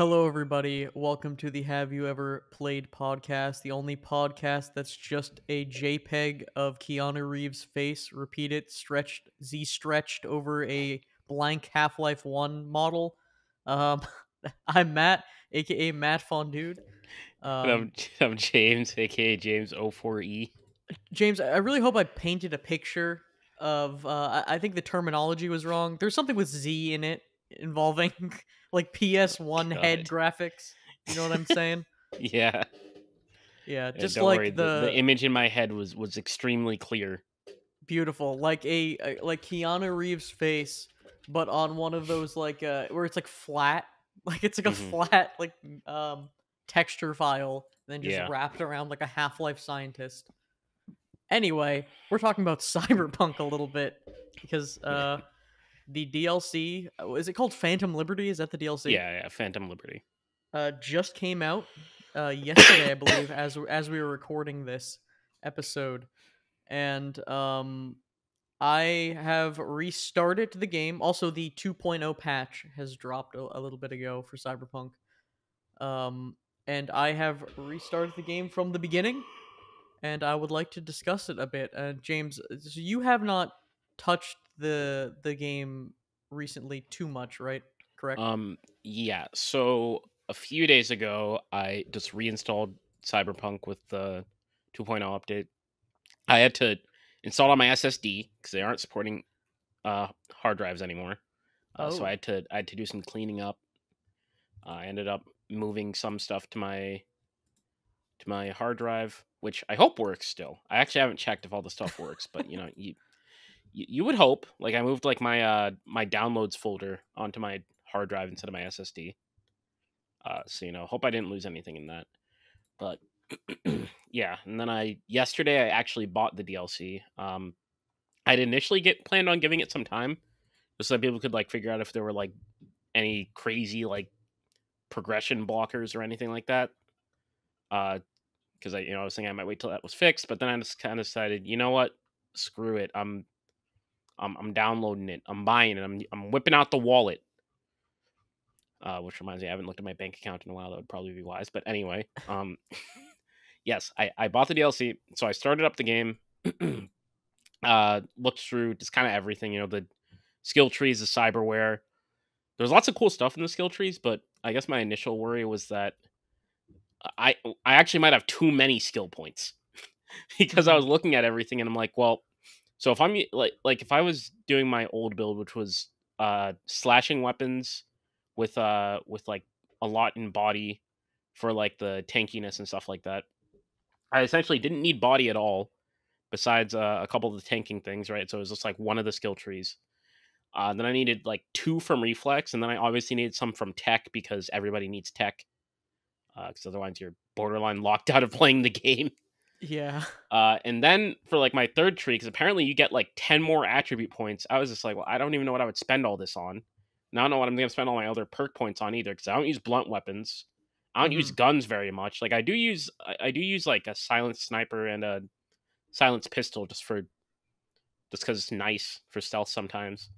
Hello, everybody. Welcome to the Have You Ever Played podcast, the only podcast that's just a JPEG of Keanu Reeves' face, repeated, stretched over a blank Half-Life 1 model. Um, I'm Matt, aka Matt Fondude. And Um, I'm James, aka James 04E. James, I really hope I painted a picture of. I think the terminology was wrong. There's something with Z in it involving like PS1 head God. graphics. You know what I'm saying? Yeah. Yeah, just Don't worry. like The the image in my head was extremely clear. beautiful, like like Keanu Reeves' face, but on one of those like where it's like flat, like it's like a Hmm. flat like um texture file, then just Yeah. wrapped around like a Half-Life scientist. Anyway, we're talking about Cyberpunk a little bit because the DLC, is it called Phantom Liberty? Is that the DLC? Yeah. Phantom Liberty. Just came out yesterday, I believe, as we were recording this episode, and I have restarted the game. Also, the 2.0 patch has dropped a little bit ago for Cyberpunk. Um, and I have restarted the game from the beginning, and I would like to discuss it a bit. James, so you have not touched the game recently too much, right? Correct. Yeah. So a few days ago, I just reinstalled Cyberpunk with the 2.0 update. I had to install it on my SSD because they aren't supporting hard drives anymore. So Oh, I had to do some cleaning up. I ended up moving some stuff to my hard drive, which I hope works still. I actually haven't checked if all the stuff works, but you would hope. Like I moved like my downloads folder onto my hard drive instead of my SSD. So hope I didn't lose anything in that. But yeah, and then I yesterday I actually bought the DLC. I'd initially get planned on giving it some time, just so that people could like figure out if there were like any crazy like progression blockers or anything like that. Because I was thinking I might wait till that was fixed, but then I just kind of decided, you know what, screw it. I'm downloading it. I'm buying it. I'm whipping out the wallet. Which reminds me, I haven't looked at my bank account in a while. That would probably be wise. But anyway, yes, I bought the DLC, so I started up the game. Looked through just kind of everything. The skill trees, the cyberware. There's lots of cool stuff in the skill trees, but I guess my initial worry was that I actually might have too many skill points because I hmm was looking at everything and I'm like, well, so if I'm like if I was doing my old build, which was slashing weapons with like a lot in body for like the tankiness and stuff like that, I essentially didn't need body at all besides a couple of the tanking things, right? So it was just like one of the skill trees. Then I needed like two from reflex, and then I obviously needed some from tech because everybody needs tech, because otherwise you're borderline locked out of playing the game. yeah. And then for like my third tree, because apparently you get like 10 more attribute points, I was just like, well, I don't even know what I would spend all this on. And I don't know what I'm going to spend all my other perk points on either, because I don't use blunt weapons. I don't use hmm guns very much. Like I do use like a silenced sniper and a silenced pistol just because it's nice for stealth sometimes.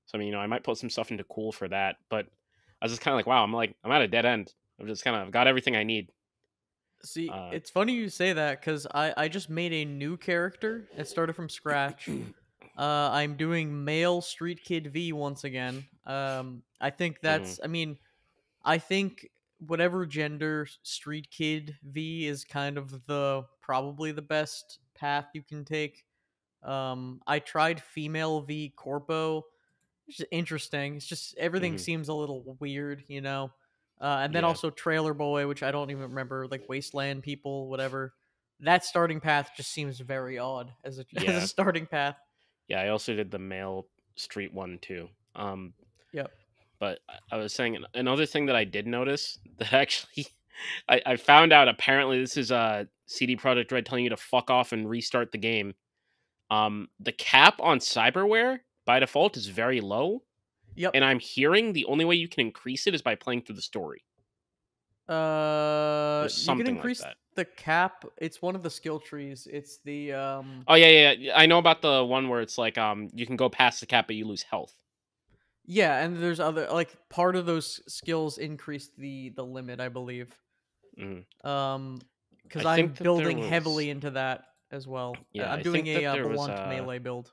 So I mean, I might put some stuff into cool for that. But I was just kind of like, wow, I'm at a dead end. I've just kind of got everything I need. See, Uh, it's funny you say that because I just made a new character. It started from scratch. I'm doing male street kid V once again. I think mhm, that's. I mean, I think whatever gender street kid V is kind of the probably the best path you can take. I tried female V Corpo. It's just interesting. It's just everything mhm, seems a little weird, you know. And then yeah, also Trailer Boy, which I don't even remember, like Wasteland People, whatever. That starting path just seems very odd as a as a yeah. starting path. Yeah, I also did the male street one too. Yep. But I was saying another thing that I did notice that actually I found out apparently this is CD Projekt Red telling you to fuck off and restart the game. The cap on cyberware by default is very low, Yep. and I'm hearing the only way you can increase it is by playing through the story or You can something like increase that. the cap. It's one of the skill trees. It's the Oh yeah. I know about the one where it's like you can go past the cap but you lose health. Yeah, and there's other like part of those skills increase the limit, I believe. Mm. Um, I because I'm think that there building was, heavily into that as well. yeah, I'm I doing think a that there was blunt melee build.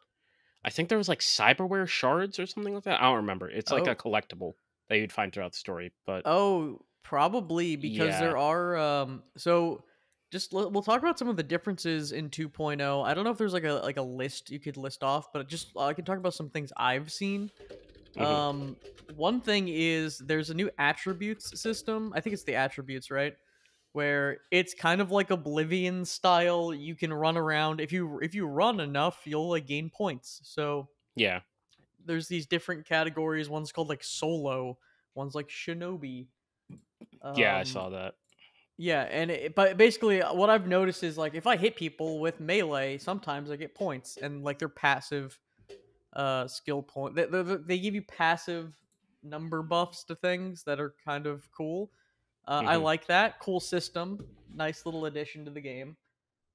I think there was like cyberware shards or something like that. I don't remember. It's like a Oh, collectible that you'd find throughout the story. But oh, probably because yeah, there are so we'll talk about some of the differences in 2.0. I don't know if there's like a list you could list off, but just I can talk about some things I've seen. hmm, One thing is there's a new attributes system. I think it's the attributes, right? Where it's kind of like Oblivion style. You can run around if you run enough, you'll like gain points. So yeah, there's these different categories. One's called like solo, one's like shinobi. yeah, I Um, saw that. yeah, but basically what I've noticed is like if I hit people with melee, sometimes I get points and like they're passive skill point. They give you passive number buffs to things that are kind of cool. I Hmm. like that. Cool system. Nice little addition to the game.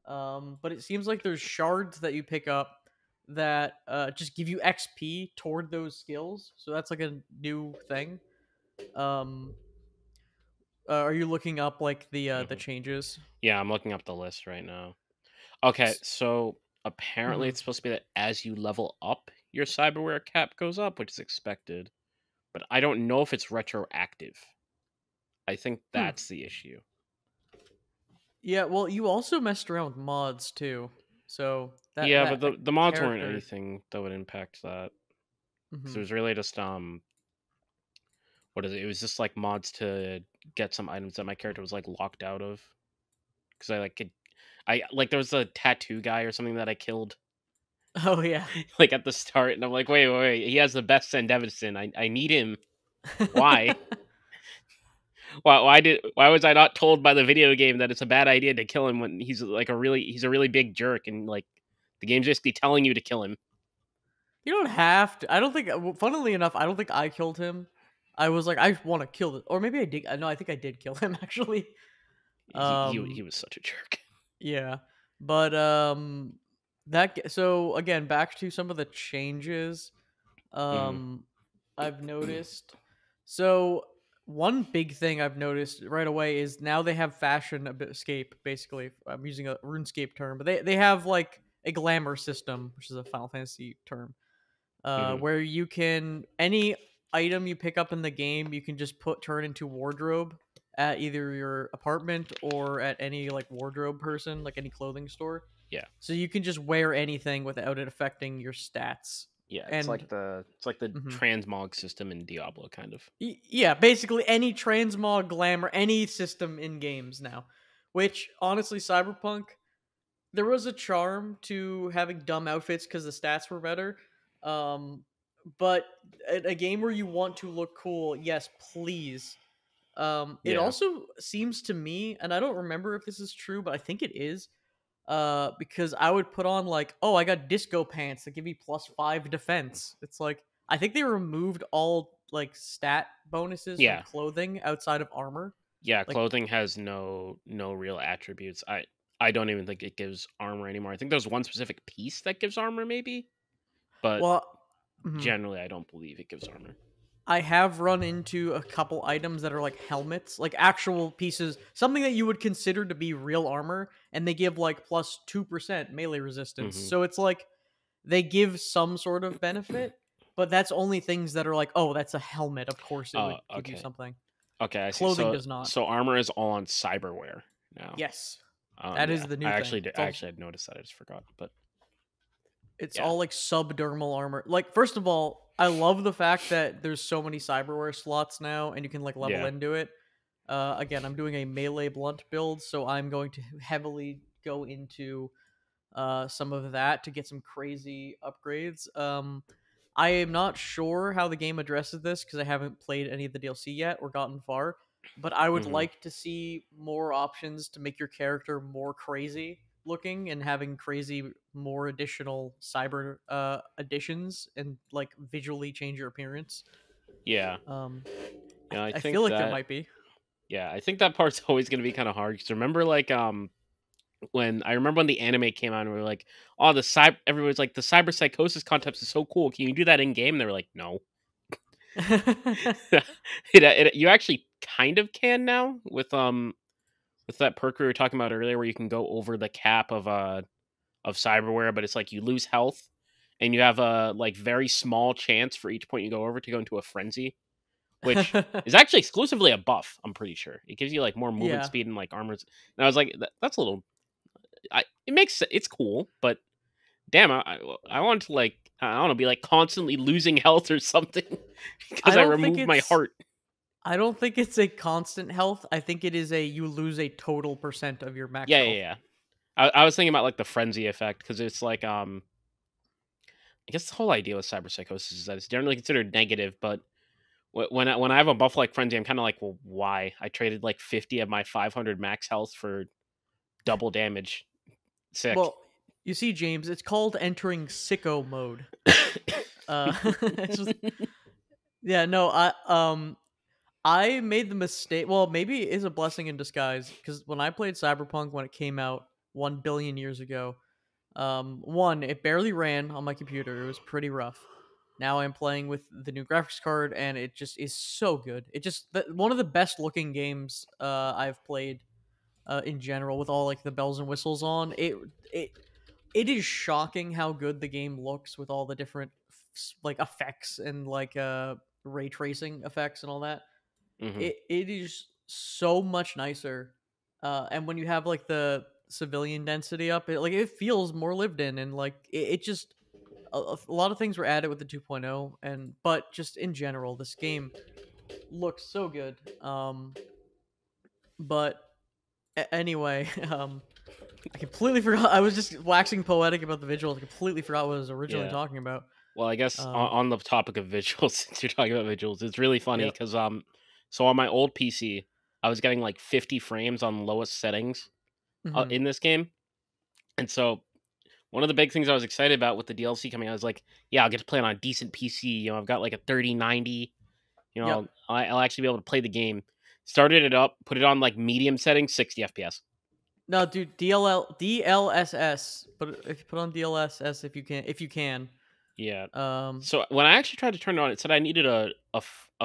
But it seems like there's shards that you pick up that just give you XP toward those skills. So that's like a new thing. Um, are you looking up like the Hmm. changes? Yeah, I'm looking up the list right now. Okay, S- so apparently mhm. it's supposed to be that as you level up, your cyberware cap goes up, which is expected. But I don't know if it's retroactive. I think Hmm. that's the issue. Yeah. Well, you also messed around with mods too, so that Yeah, but that the that the mods weren't character. anything that would impact that. Because it Mhm. was really just what is it? It was just like mods to get some items that my character was like locked out of. Because I like there was a tattoo guy or something that I killed Oh yeah. like at the start, and I'm like, wait, he has the best Sendevison. I need him. Why? Why was I not told by the video game that it's a bad idea to kill him when he's a really big jerk, and like the game's basically telling you to kill him. You don't have to. I don't think. Funnily enough, I don't think I killed him. I was like, I want to kill it, or maybe I did. No, I think I did kill him actually. He Um, was such a jerk. yeah, but so again, back to some of the changes. Hmm. Um, I've noticed. So one big thing I've noticed right away is now they have fashion escape. Basically, I'm using a RuneScape term, but they have like a glamour system, which is a Final Fantasy term Hmm. where you can any item you pick up in the game you can just put turn into wardrobe at either your apartment or at any like wardrobe person like any clothing store, Yeah, so you can just wear anything without it affecting your stats. yeah. And It's like the mhm. transmog system in Diablo, kind of. Yeah, basically any transmog glamour any system in games now, which honestly Cyberpunk there was a charm to having dumb outfits because the stats were better. Um, but a game where you want to look cool, yes, please. It Yeah, also seems to me, and I don't remember if this is true, but I think it is. Because I would put on like, oh, I got disco pants that give me +5 defense. It's like I think they removed all like stat bonuses from yeah, clothing outside of armor. yeah. Like, Clothing has no real attributes. I don't even think it gives armor anymore. I think there's one specific piece that gives armor, maybe, but well, mhm. generally, I don't believe it gives armor. I have run into a couple items that are like helmets, like actual pieces, something that you would consider to be real armor, and they give like +2% melee resistance. Hmm. So it's like they give some sort of benefit, but that's only things that are like, oh, that's a helmet. Of course, it would give you Okay, something. okay. I see. Clothing does not. So armor is all on cyberware now. Yes, that Yeah, is the new thing. I actually had noticed that. I just forgot. But It's yeah. all like subdermal armor. Like, first of all, I love the fact that there's so many cyberware slots now, and you can like level Yeah. into it. Again, I'm doing a melee blunt build, so I'm going to heavily go into some of that to get some crazy upgrades. I am not sure how the game addresses this because I haven't played any of the DLC yet or gotten far, but I would Hmm. like to see more options to make your character more crazy looking and having crazy more additional cyber additions and like visually change your appearance. Yeah. Um, Yeah. I feel like there might be. I think that part's always gonna be kind of hard. Because remember, like, when I remember when the anime came out, and we were like, "Oh, the cyber." Everyone's like, "The cyber psychosis concept is so cool. Can you do that in game?" And they were like, "No." You actually kind of can now with that perk we were talking about earlier, where you can go over the cap of cyberware, but it's like you lose health, and you have a like very small chance for each point you go over to go into a frenzy, which is actually exclusively a buff. I'm pretty sure it gives you like more movement Yeah. speed and like armors. And I was like, that's a little. It makes it's cool, but damn, I want to like I don't know, be like constantly losing health or something because I I don't think removed my it's heart. I don't think it's a constant health. I think it is a you lose a total percent of your max Yeah, yeah, health. yeah. I was thinking about like the frenzy effect because it's like I guess the whole idea with cyber psychosis is that it's generally considered negative, but when I have a buff like frenzy, I'm kind of like, well, why? I traded like 50 of my 500 max health for double damage. Sick. Well, you see, James, it's called entering sicko mode. It's just yeah, no, I made the mistake. Well, maybe it is a blessing in disguise because when I played Cyberpunk when it came out 1 billion years ago, one it barely ran on my computer. It was pretty rough. Now I'm playing with the new graphics card, and it just is so good. It just one of the best looking games I've played in general with all like the bells and whistles on. It it is shocking how good the game looks with all the different like effects and like ray tracing effects and all that. Hmm. It is so much nicer. And when you have like the civilian density up, it feels more lived in, and like it just a lot of things were added with the 2.0, and but just in general this game looks so good. But anyway, I completely forgot. I was just waxing poetic about the visuals. I completely forgot what I was originally Yeah. talking about. Well, I guess Um, on the topic of visuals, since you're talking about visuals, it's really funny yep. because so on my old PC, I was getting like 50 frames on lowest settings Hmm. in this game, and so one of the big things I was excited about with the DLC coming out is like, yeah, I'll get to play on a decent PC. I've got like a 3090. Yep. I'll actually be able to play the game. Started it up, put it on like medium settings, 60 FPS. No, dude, DLSS. But if you put on DLSS, if you can. Yeah. Um. So when I actually tried to turn it on, it said I needed a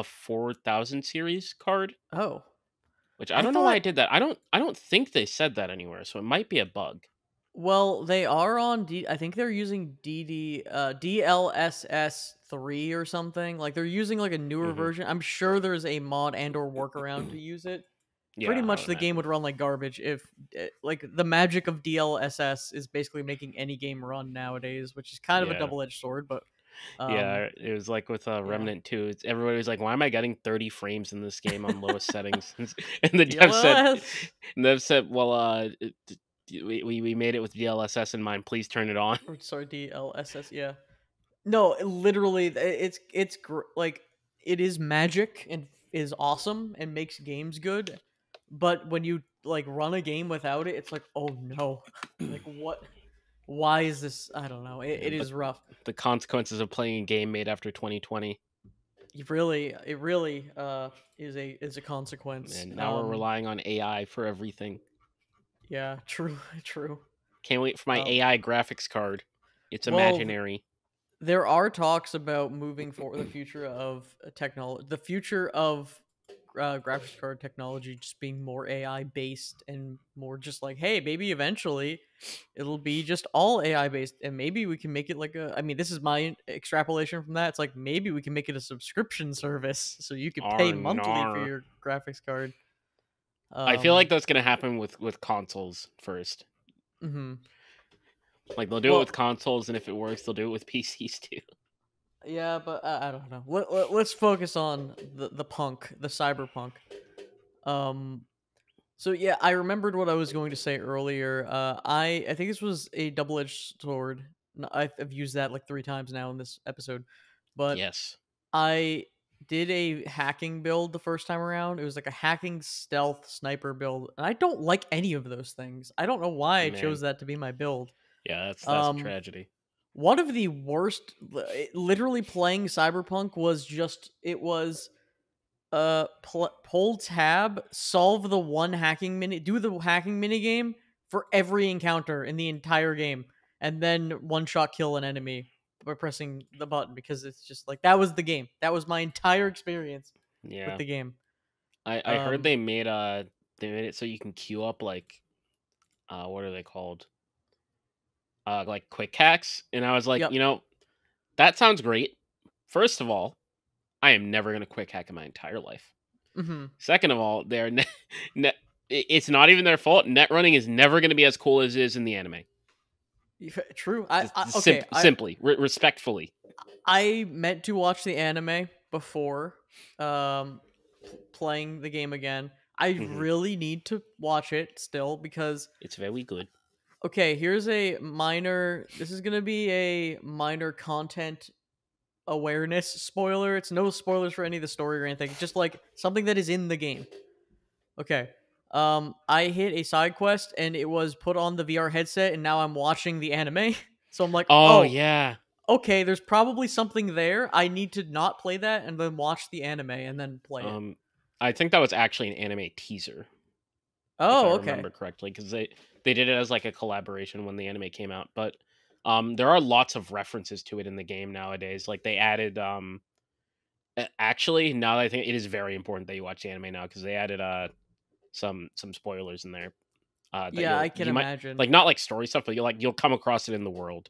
4000 series card, Oh, which I I don't know why I thought. did that. I don't think they said that anywhere, so it might be a bug. Well, they are on D. I think they're using DLSS 3 or something. Like they're using like a newer Hmm. version. I'm sure there's a mod and or workaround to use it. Pretty Yeah, I much would the game imagine. would run like garbage if like the magic of DLSS is basically making any game run nowadays, which is kind of a Yeah. double-edged sword, but um Yeah, it was like with yeah. Remnant 2. Everybody was like, "Why am I getting 30 frames in this game on lowest settings?" And the dev said, DLSS "Well, we made it with DLSS in mind. Please turn it on." or sorry, DLSS, yeah. No, literally like it is magic and is awesome and makes games good, but when you like run a game without it, it's like, "Oh no." Like what why is this? I don't know. It Yeah, is rough. the consequences of playing a game made after 2020, It really is a consequence. and now we're relying on AI for everything. Yeah, true, true. Can't wait for my Um, AI graphics card. It's well, imaginary. there are talks about moving for the future of technology, the future of graphics card technology just being more AI based and more just like, hey, maybe eventually it'll be just all AI based, and maybe we can make it like a. I mean, this is my extrapolation from that. It's like maybe we can make it a subscription service so you could pay monthly for Arnar. your graphics card. I feel like Um, that's gonna happen with consoles first. mhm. Like they'll do it with Well, consoles, and if it works, they'll do it with PCs too. yeah, but I don't know. Let's focus on the punk, the cyberpunk. Um, so yeah, I remembered what I was going to say earlier. I think this was a double edged sword. I've used that like 3 times now in this episode, but Yes, I did a hacking build the first time around. It was like a hacking stealth sniper build, and I don't like any of those things. I don't know why I man. chose that to be my build. Yeah, that's a Um, tragedy. One of the worst literally playing Cyberpunk was just it was pull tab, solve the one hacking mini do the hacking mini game for every encounter in the entire game, and then one shot kill an enemy. by pressing the button because it's just like that was the game. That was my entire experience with Yeah. the game. I heard Um, they made it so you can queue up like what are they called? Like quick hacks, and I was like, yep. that sounds great. First of all, I am never gonna quick hack in my entire life. Hmm. Second of all, it's not even their fault. Net running is never gonna be as cool as it is in the anime. True. Okay. Simply, respectfully. I meant to watch the anime before um playing the game again. I Hmm. really need to watch it still because It's very good. okay, here's a minor this is going to be a minor content awareness spoiler. It's no spoilers for any of the story or anything. Just like something that is in the game. Okay. I hit a side quest and it was put on the VR headset and now I'm watching the anime. So I'm like, Oh "Oh, yeah. okay, there's probably something there. I need to not play that and then watch the anime and then play it." Um, I think that was actually an anime teaser, if I Oh, okay. remember correctly, because they did it as like a collaboration when the anime came out. But there are lots of references to it in the game nowadays. Like they added actually, now that I think, it is very important that you watch the anime now, because they added some spoilers in there that Yeah, I can you might imagine. like, not like story stuff, but you'll come across it in the world.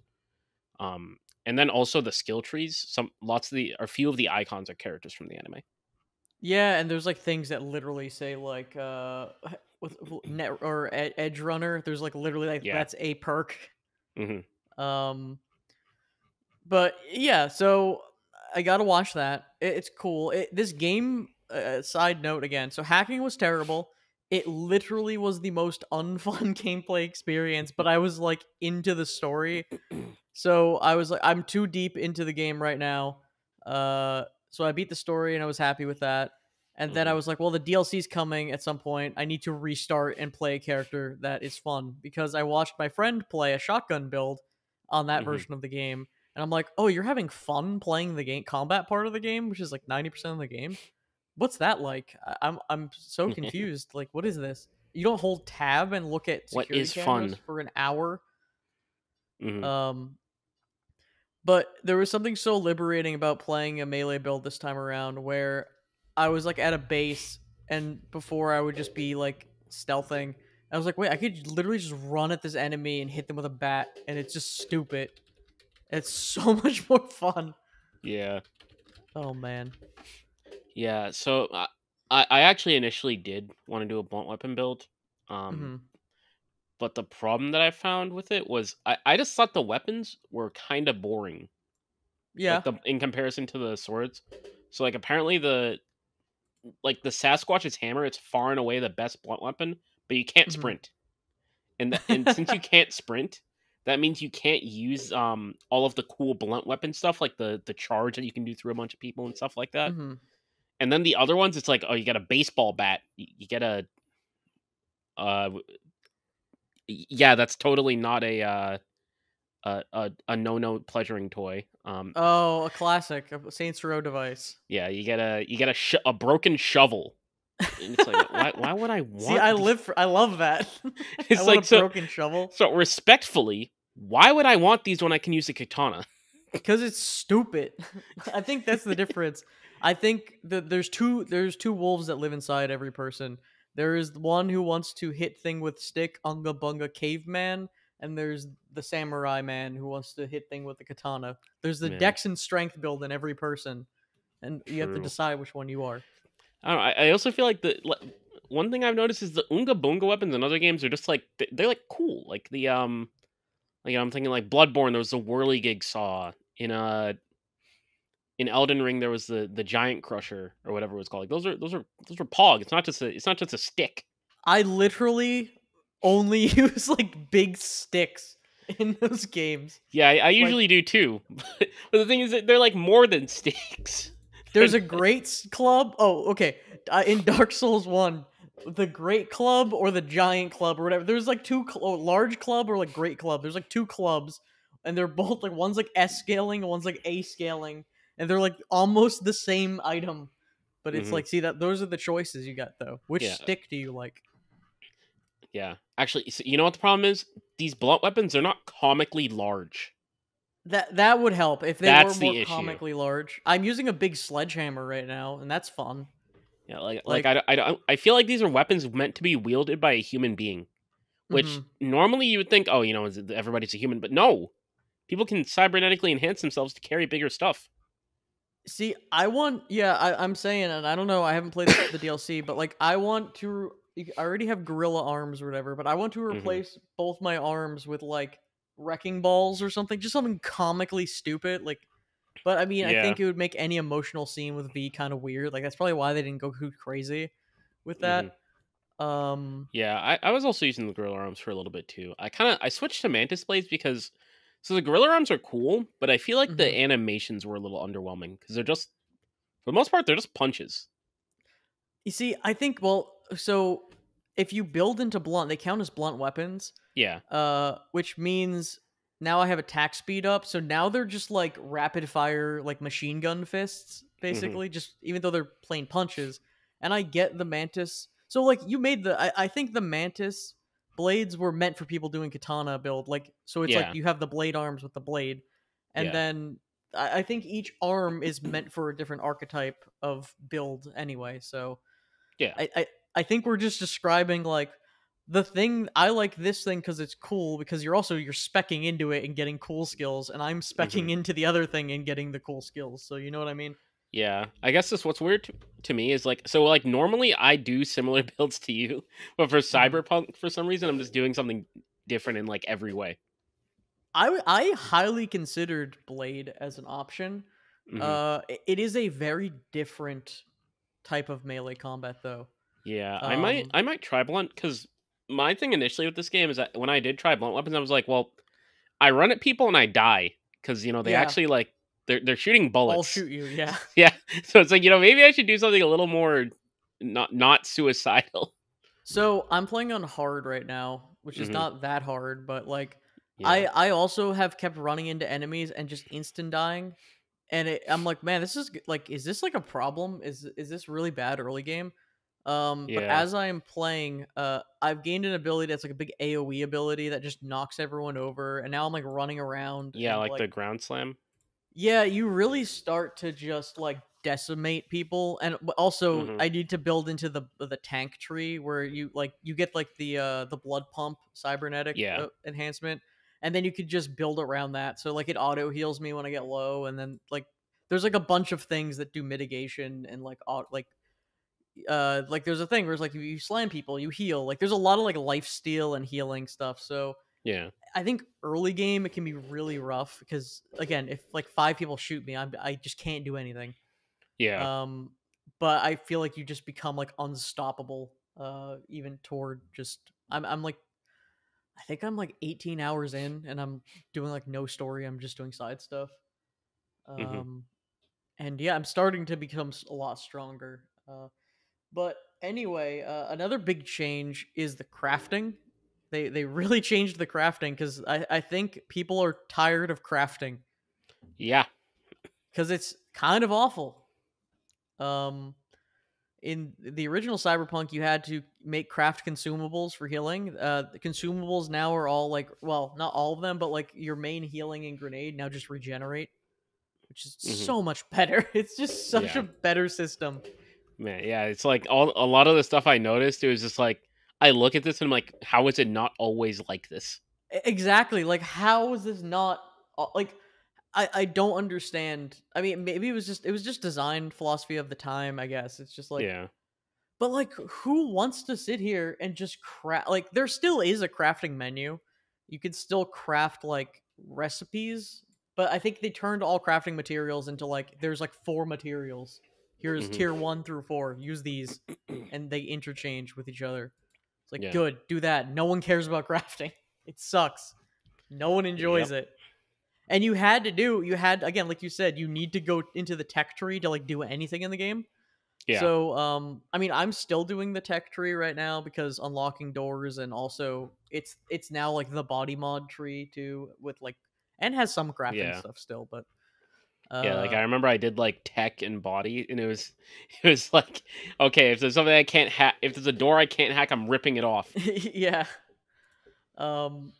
And then also the skill trees. A few of the icons are characters from the anime. Yeah, and there's like things that literally say like with net or edge runner. There's like literally like Yeah. that's a perk. Hmm. Um, but yeah, so I gotta watch that. It's cool. This game. Side note again. So hacking was terrible. It literally was the most unfun gameplay experience, but I was like into the story. So I was like, I'm too deep into the game right now. So I beat the story and I was happy with that. And then I Hmm. was like, well, the DLC's coming at some point. I need to restart and play a character that is fun because I watched my friend play a shotgun build on that Hmm. version of the game. And I'm like, oh, you're having fun playing the game combat part of the game, which is like 90% of the game. What's that like? I'm so confused. Like, what is this? You don't hold tab and look at What security is cameras fun? for an hour. Hmm. Um, but there was something so liberating about playing a melee build this time around where I was like at a base and before I would just be like stealthing. I was like, wait, I could literally just run at this enemy and hit them with a bat and it's just stupid. It's so much more fun. Yeah. Oh man. Yeah. So I actually initially did want to do a blunt weapon build. Um, Mhm. but the problem that I found with it was I just thought the weapons were kind of boring, like Yeah. in comparison to the swords. So like apparently the Sasquatch's hammer, it's far and away the best blunt weapon, but you can't Mhm. sprint. And since you can't sprint, that means you can't use all of the cool blunt weapon stuff, like the charge that you can do through a bunch of people and stuff like that. Mhm. And then the other ones, it's like, oh, you get a baseball bat, you get uh yeah, that's totally not a no pleasuring toy. Oh, a classic, a Saints Row device. Yeah, you get a broken shovel, and it's like, why would I See, want the? I love that. I It's want a like, so broken shovel. so respectfully, why would I want these when I can use a katana? Because it's stupid. I think that's the difference. I think that there's two wolves that live inside every person. There is the one who wants to hit thing with stick, unga bunga caveman, and there's the samurai man who wants to hit thing with the katana. There's the Yeah, dex and strength build in every person, and you have to true. decide which one you are. I don't know. I also feel like one thing I've noticed is the unga bunga weapons in other games are just like they're like cool. Like I'm thinking like Bloodborne. There was the whirligig saw in Elden Ring. There was the giant crusher or whatever it was called. Like those are pog. It's not just a stick. I literally only use like big sticks in those games. Yeah, I Like usually do too. But the thing is that they're like more than sticks. They're there's a great club. Oh, okay. In Dark Souls 1, the great club or the giant club or whatever. There's like two large club or like great club. There's like two clubs and they're both like one's like S scaling and one's like A scaling and they're like almost the same item. But it's Hmm. like see that those are the choices you got though. Which Yeah, stick do you like? yeah. Actually, you know what the problem is? These blunt weapons, they're not comically large. That would help if they were That's more the issue. comically large. I'm using a big sledgehammer right now, and that's fun. Yeah, like Like, I feel like these are weapons meant to be wielded by a human being, which mhm. normally you would think, oh, everybody's a human, but no, people can cybernetically enhance themselves to carry bigger stuff. See, I want yeah, I'm saying, and I don't know, I haven't played the DLC, but, like, I want to I already have gorilla arms or whatever, but I want to Hmm. replace both my arms with, like, wrecking balls or something, just something comically stupid, like but, I mean, I Yeah. think it would make any emotional scene with V kinda weird, like, that's probably why they didn't go too crazy with that. Hmm. Um Yeah, I was also using the gorilla arms for a little bit too. I switched to mantis blades because so the gorilla arms are cool, but I feel like the mhm. animations were a little underwhelming because they're just for the most part they're just punches. You see, I think well, so if you build into blunt, they count as blunt weapons, Yeah. which means now I have attack speed up. So now they're just like rapid fire, like machine gun fists, Hmm. basically. Just even though they're plain punches, and I get the mantis. So like you made the, I think the mantis blades were meant for people doing katana build. Like so, it's like Yeah. you have the blade arms with the blade, and Yeah. then I think each arm is meant for a different archetype of build anyway. So Yeah. I I I think we're just describing like the thing I like this thing because it's cool because you're specking into it and getting cool skills, and I'm Hmm. specking into the other thing and getting the cool skills. So you know what I mean? Yeah. I guess this what's weird to me is like so like normally I do similar builds to you, but for hmm Cyberpunk for some reason I'm just doing something different in like every way. I highly considered Blade as an option. Hmm. It is a very different type of melee combat though. Yeah, Um, I might try blunt because my thing initially with this game is that when I did try blunt weapons, I was like, well, I run at people and I die because they yeah, actually like they're shooting I'll bullets. shoot you. Yeah. Yeah, so it's like maybe I should do something a little more not suicidal. So I'm playing on hard right now, which is Hmm. not that hard, but like Yeah, I also have kept running into enemies and just instant dying, and I'm like, man, this is like, is this like a problem? Is this really bad early game? But yeah, as I am playing, I've gained an ability that's like a big AOE ability that just knocks everyone over, and now I'm like running around yeah, and like like the ground slam. yeah, you really start to just like decimate people, and also Hmm. I need to build into the tank tree where you get like the blood pump cybernetic Yeah, enhancement, and then you could just build around that. So like it auto heals me when I get low, and then like there's like a bunch of things that do mitigation and like there's a thing where it's like if you slam people, you heal. Like there's a lot of like life steal and healing stuff. So yeah, I think early game it can be really rough because again, if like five people shoot me, I just can't do anything. yeah. Um, but I feel like you just become like unstoppable. Even toward just I'm like I think I'm like 18 hours in and I'm doing like no story. I'm just doing side stuff. Hmm. Um, and yeah, I'm starting to become a lot stronger. But anyway, another big change is the crafting. They really changed the crafting because I think people are tired of crafting Yeah, because it's kind of awful. Um, in the original Cyberpunk, you had to make craft consumables for healing. The consumables now are all like, well, not all of them, but like your main healing and grenade now just regenerate, which is hmm, so much better. It's just such a yeah. better system. Man, yeah, it's like all a lot of the stuff I noticed. It was just like I look at this and I'm like, how is it not always like this? Exactly. Like, how is this not like? I don't understand. I mean, maybe it was just design philosophy of the time. I guess it's just like, Yeah, but like, who wants to sit here and just craft? Like, there still is a crafting menu. You can still craft like recipes, but I think they turned all crafting materials into like there's like four materials. Here's hmm, tier 1 through 4. Use these, and they interchange with each other. It's like yeah, good, do that. No one cares about crafting. It sucks. No one yep, enjoys it. And you had again, like you said, you need to go into the tech tree to like do anything in the game. yeah, So, I mean, I'm still doing the tech tree right now because unlocking doors and also it's now like the body mod tree too with like and has some crafting yeah, stuff still, but yeah. Like I uh remember I did like tech and body, and it was it was like okay, if there's something I can't hack, if there's a door I can't hack, I'm ripping it off. yeah. Um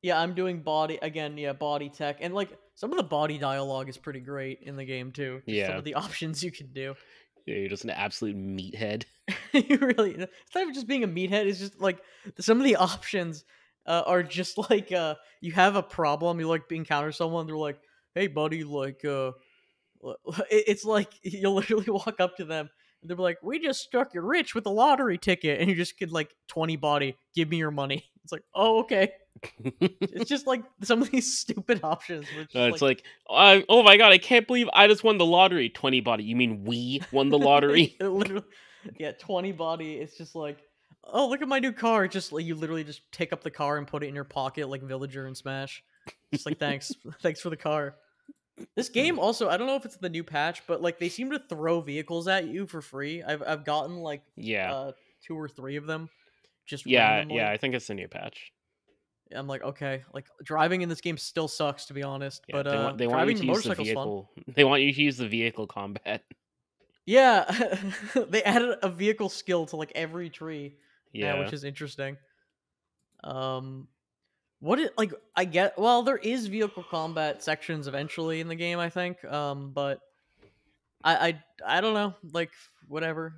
yeah, I'm doing body again, yeah, body tech. And like some of the body dialogue is pretty great in the game too. Just some Yeah. of the options you can do. Yeah, you're just an absolute meathead. You really, it's not even just being a meathead. It's just like some of the options are just like you have a problem. You like encounter someone. They're like, "Hey, buddy, like it's like you'll literally walk up to them and they're like, "We just struck you rich with a lottery ticket," and you just get like 20 body. Give me your money. It's like, oh, okay. It's just like some of these stupid options where it's just It's like, like, oh my god, I can't believe I just won the lottery. 20 body. You mean we won the lottery? literally, yeah, 20 body. It's just like, oh, look at my new car. Just like you literally just take up the car and put it in your pocket like Villager and Smash. Just like thanks, thanks for the car. This game also, I don't know if it's the new patch, but like they seem to throw vehicles at you for free. I've gotten like Yeah. uh 2 or 3 of them just Yeah, randomly. I think it's the new patch. I'm like, okay, like driving in this game still sucks to be honest, Yeah, but they want you driving the to use the motorcycle's fun. vehicle. They want you to use the vehicle combat. Yeah, they added a vehicle skill to like every tree now, Yeah. which is interesting. Um, what it like? I get. Well, there is vehicle combat sections eventually in the game, I think. But I don't know. Like whatever.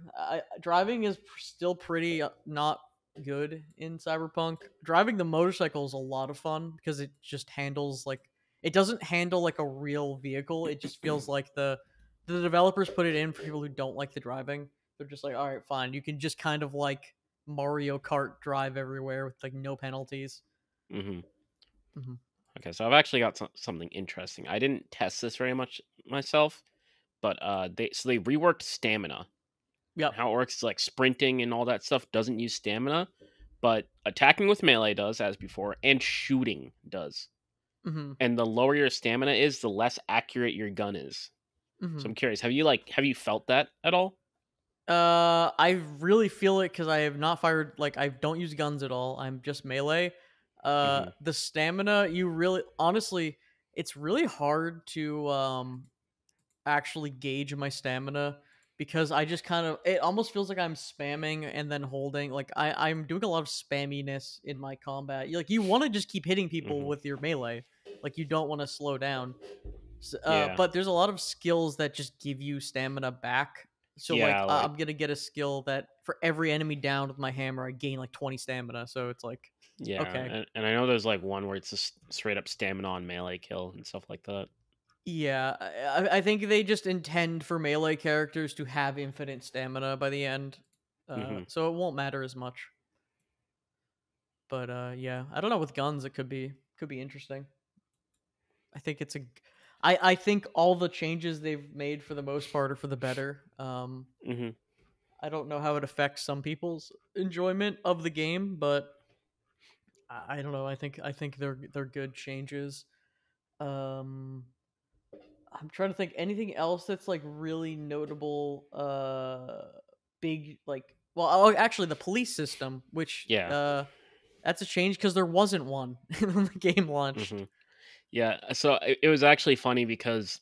Driving is still pretty not good in Cyberpunk. Driving the motorcycle is a lot of fun because it just handles like it doesn't handle like a real vehicle. It just feels like the developers put it in for people who don't like the driving. They're just like, all right, fine. You can just kind of like Mario Kart drive everywhere with like no penalties. hmm Hmm. Okay, so I've actually got something interesting. I didn't test this very much myself, but they reworked stamina. Yep. How it works is like sprinting and all that stuff doesn't use stamina, but attacking with melee does as before, and shooting does. Hmm. And the lower your stamina is, the less accurate your gun is. So Hmm. I'm curious, have you felt that at all? I really feel it because I have not fired. Like, I don't use guns at all. I'm just melee. hmm The stamina, you really, honestly, it's really hard to actually gauge my stamina because I just kind of, it almost feels like I'm spamming and then holding. Like, I'm doing a lot of spamminess in my combat. Like, you want to just keep hitting people hmm with your melee. Like, you don't want to slow down. Yeah, But there's a lot of skills that just give you stamina back. So like yeah, like I'm gonna get a skill that for every enemy down with my hammer, I gain like 20 stamina. So it's like, yeah, okay, and I know there's like one where it's just straight up stamina on melee kill and stuff like that. yeah, I think they just intend for melee characters to have infinite stamina by the end, hmm so it won't matter as much. But yeah, I don't know. With guns, it could be interesting. I think it's a, I think all the changes they've made for the most part are for the better. hmm I don't know how it affects some people's enjoyment of the game, but I don't know. I think they're good changes. Um, I'm trying to think anything else that's like really notable. Big like well, oh, actually the police system, which Yeah. that's a change because there wasn't one when the game launched. hmm Yeah. So it was actually funny because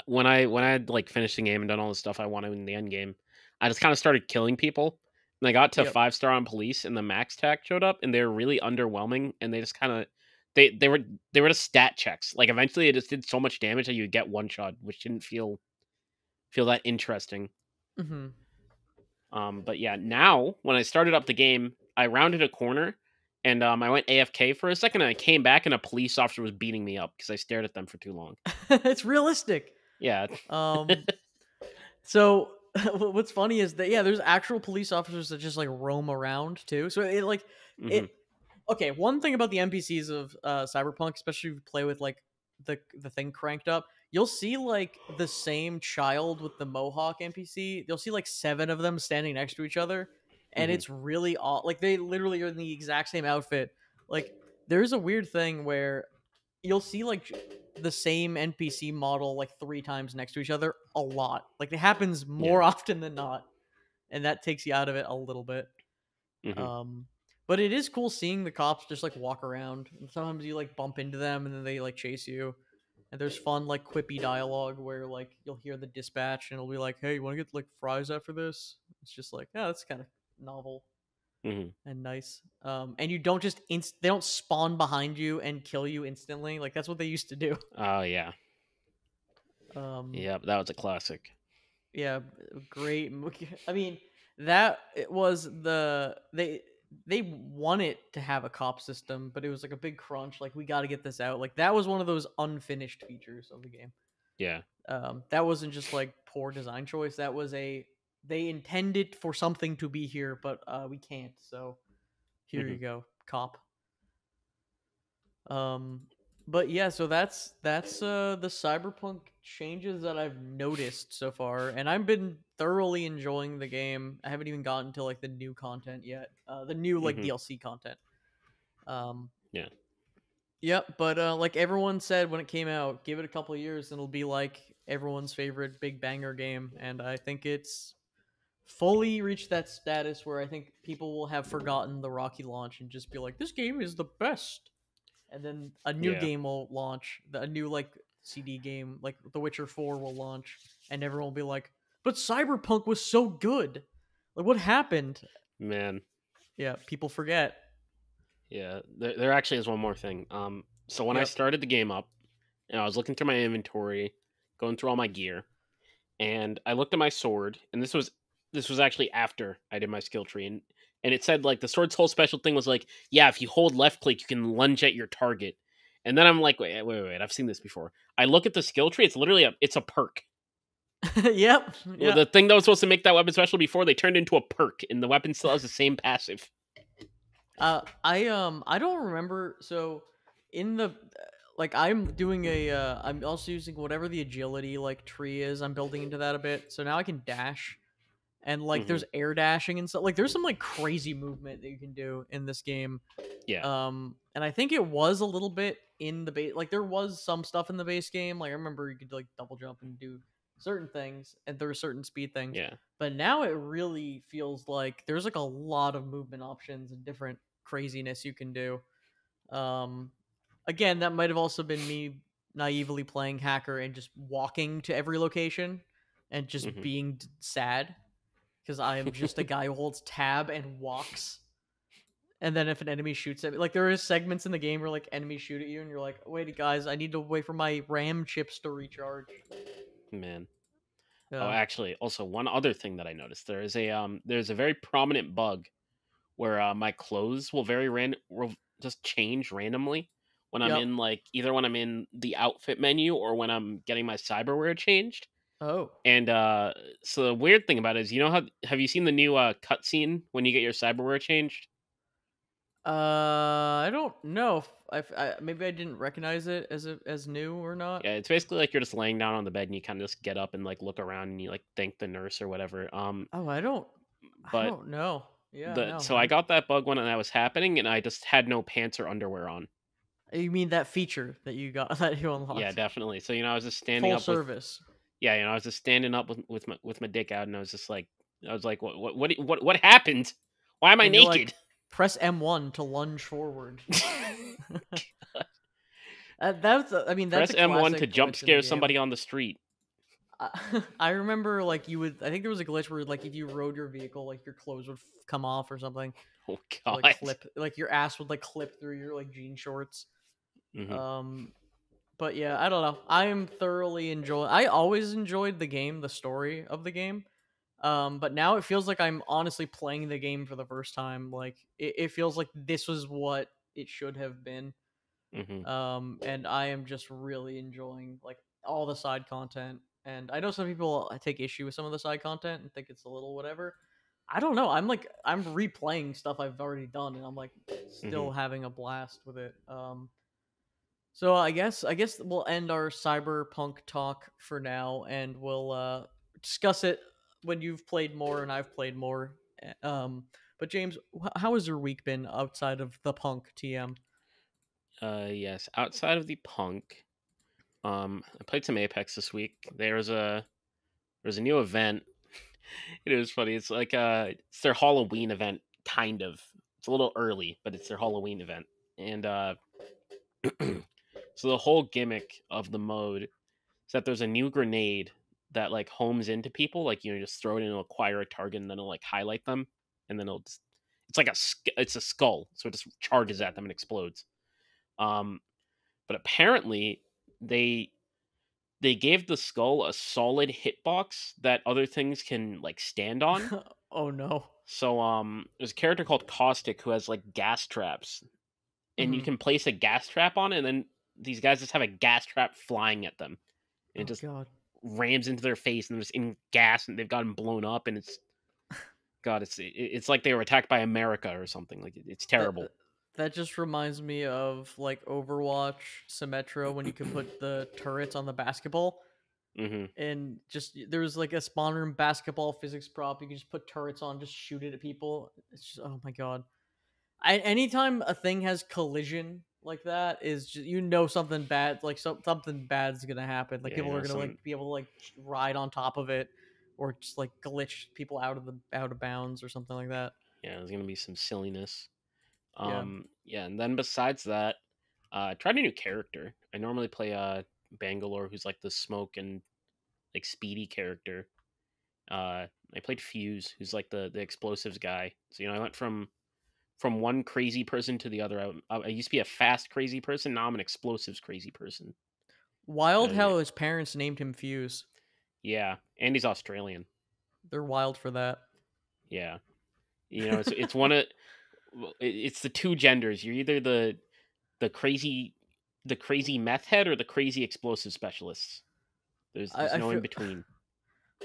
when I had like finished the game and done all the stuff I wanted in the end game, I just kind of started killing people. And I got to Yep. 5 star on police, and the max tack showed up, and they were really underwhelming. And they just kind of they were just stat checks. Like eventually, it just did so much damage that you would get one shot, which didn't feel that interesting. Hmm. But yeah, now when I started up the game, I rounded a corner, and I went AFK for a second, and I came back, and a police officer was beating me up because I stared at them for too long. It's realistic. Yeah. Um, So what's funny is that yeah, there's actual police officers that just like roam around too. So it like hmm it okay, one thing about the NPCs of Cyberpunk, especially if you play with like the thing cranked up, you'll see like the same child with the mohawk NPC. You'll see like 7 of them standing next to each other, and hmm it's really odd. Like they literally are in the exact same outfit. Like there's a weird thing where you'll see like the same NPC model like 3 times next to each other a lot. Like it happens more Yeah. often than not, and that takes you out of it a little bit. hmm Um, but it is cool seeing the cops just like walk around. And sometimes you like bump into them and then they like chase you. And there's fun like quippy dialogue where like you'll hear the dispatch and it'll be like, "Hey, you want to get like fries after this?" It's just like, yeah, that's kind of novel. Hmm. and nice. And you don't just they don't spawn behind you and kill you instantly. Like that's what they used to do. Oh yeah, Um, yeah, that was a classic. yeah, great. I mean, that it was they wanted to have a cop system, but it was like a big crunch. Like we got to get this out. Like that was one of those unfinished features of the game. Yeah. That wasn't just like poor design choice. That was a they intended for something to be here, but we can't. So here Hmm. you go, cop. Um, but yeah, so that's the cyberpunk changes that I've noticed so far, and I've been thoroughly enjoying the game. I haven't even gotten to like the new content yet, the new like Hmm. DLC content. Um, Yeah. yep, but like everyone said when it came out, give it a couple of years and it'll be like everyone's favorite big banger game, and I think it's fully reached that status where I think people will have forgotten the Rocky launch and just be like, "This game is the best." And then a new Yeah. game will launch, a new like CD game, like The Witcher 4 will launch, and everyone will be like, "But Cyberpunk was so good. Like what happened?" Man. Yeah, people forget. Yeah. There actually is one more thing. So when I Yep. started the game up, and I was looking through my inventory, going through all my gear, and I looked at my sword, and this was actually after I did my skill tree, and it said like the sword's whole special thing was like, yeah, if you hold left click, you can lunge at your target. And then I'm like, wait, I've seen this before. I look at the skill tree; it's literally it's a perk. Yep. Well, Yep. the thing that was supposed to make that weapon special before, they turned into a perk, and the weapon still has the same passive. I don't remember. So in the like I'm doing I'm also using whatever the agility like tree is. I'm building into that a bit. So now I can dash, and like Hmm. there's air dashing and stuff. Like there's some like crazy movement that you can do in this game. Yeah. And I think it was a little bit in the base. Like there was some stuff in the base game. Like I remember you could like double jump and do certain things, and there were certain speed things. Yeah. But now it really feels like there's like a lot of movement options and different craziness you can do. Um, again, that might have also been me naively playing hacker and just walking to every location and just Hmm. being sad because I am just a guy who holds tab and walks. And then if an enemy shoots at me, like there is segments in the game where like enemies shoot at you, and you're like, "Wait, guys, I need to wait for my RAM chips to recharge." Man. Oh, Yeah. actually, also one other thing that I noticed, there's a very prominent bug where my clothes will just change randomly when I'm Yep. in like either when I'm in the outfit menu or when I'm getting my cyberware changed. Oh. And so the weird thing about it is, you know how have you seen the new cutscene when you get your cyberware changed? I don't know if maybe I didn't recognize it as new or not. Yeah, it's basically like you're just laying down on the bed and you kind of just get up and like look around and you like thank the nurse or whatever. Oh, I But don't know. Yeah, the no. so I got that bug when that was happening and I just had no pants or underwear on. You mean that feature that you got that you Yeah, unlocked? definitely. So I was just standing Full up with service. yeah, I was just standing up with my dick out, and I was just like, I was like, what happened? Why am I And you're like, naked? press M1 to lunge forward. That's I mean that's Press a M1 to classic jump glitch in the scare game. somebody on the street. I remember like you would. I think there was a glitch where like if you rode your vehicle, like your clothes would come off or something. Oh So like God. clip, like your ass would like clip through your like jean shorts. Hmm. Um, but yeah, I don't know. I am thoroughly enjoying. I always enjoyed the game, the story of the game. But now it feels like I'm honestly playing the game for the first time. Like it feels like this was what it should have been. Hmm. And I am just really enjoying like all the side content. And I know some people take issue with some of the side content and think it's a little whatever. I don't know. I'm replaying stuff I've already done, and I'm like Hmm. still having a blast with it. So I guess we'll end our cyberpunk talk for now, and we'll discuss it when you've played more and I've played more. But James, how has your week been outside of the punk TM? Yes. Outside of the punk, I played some Apex this week. There's a new event. It was funny. It's like it's their Halloween event, kind of. It's a little early, but it's their Halloween event, and so the whole gimmick of the mode is that there's a new grenade that like homes into people. Like just throw it in, it'll acquire a target, and then it'll like highlight them, and then it's like it's a skull, so it just charges at them and explodes. Um, but apparently they they gave the skull a solid hitbox that other things can like stand on. Oh no. So there's a character called Caustic who has like gas traps, and you Hmm. can place a gas trap on it, and then these guys just have a gas trap flying at them, and it Oh just god. rams into their face, and they're just in gas, and they've gotten blown up, and it's God, it's like they were attacked by America or something. Like it's That terrible. that just reminds me of like Overwatch Symmetra when you could put the turrets on the basketball. Hmm. And just there was like a spawn room basketball physics prop. You could just put turrets on, just shoot it at people. It's just oh my god. Anytime a thing has collision like that, is just something bad, like something bad's gonna happen. Like Yeah, people are gonna like be able to like ride on top of it, or just like glitch people out of bounds or something like that. yeah, there's gonna be some silliness. Yeah. Yeah, and then besides that, I tried a new character. I normally play Bangalore, who's like the smoke and like speedy character. I played Fuse, who's like the explosives guy. So I went from one crazy person to the other. I used to be a fast crazy person. Now I'm an explosives crazy person. Wild Uh, how his parents named him Fuse. yeah, and he's Australian. They're wild for that. Yeah, it's one of it's the two genders. You're either the crazy the crazy meth head or the crazy explosive specialists. There's I no in feel between.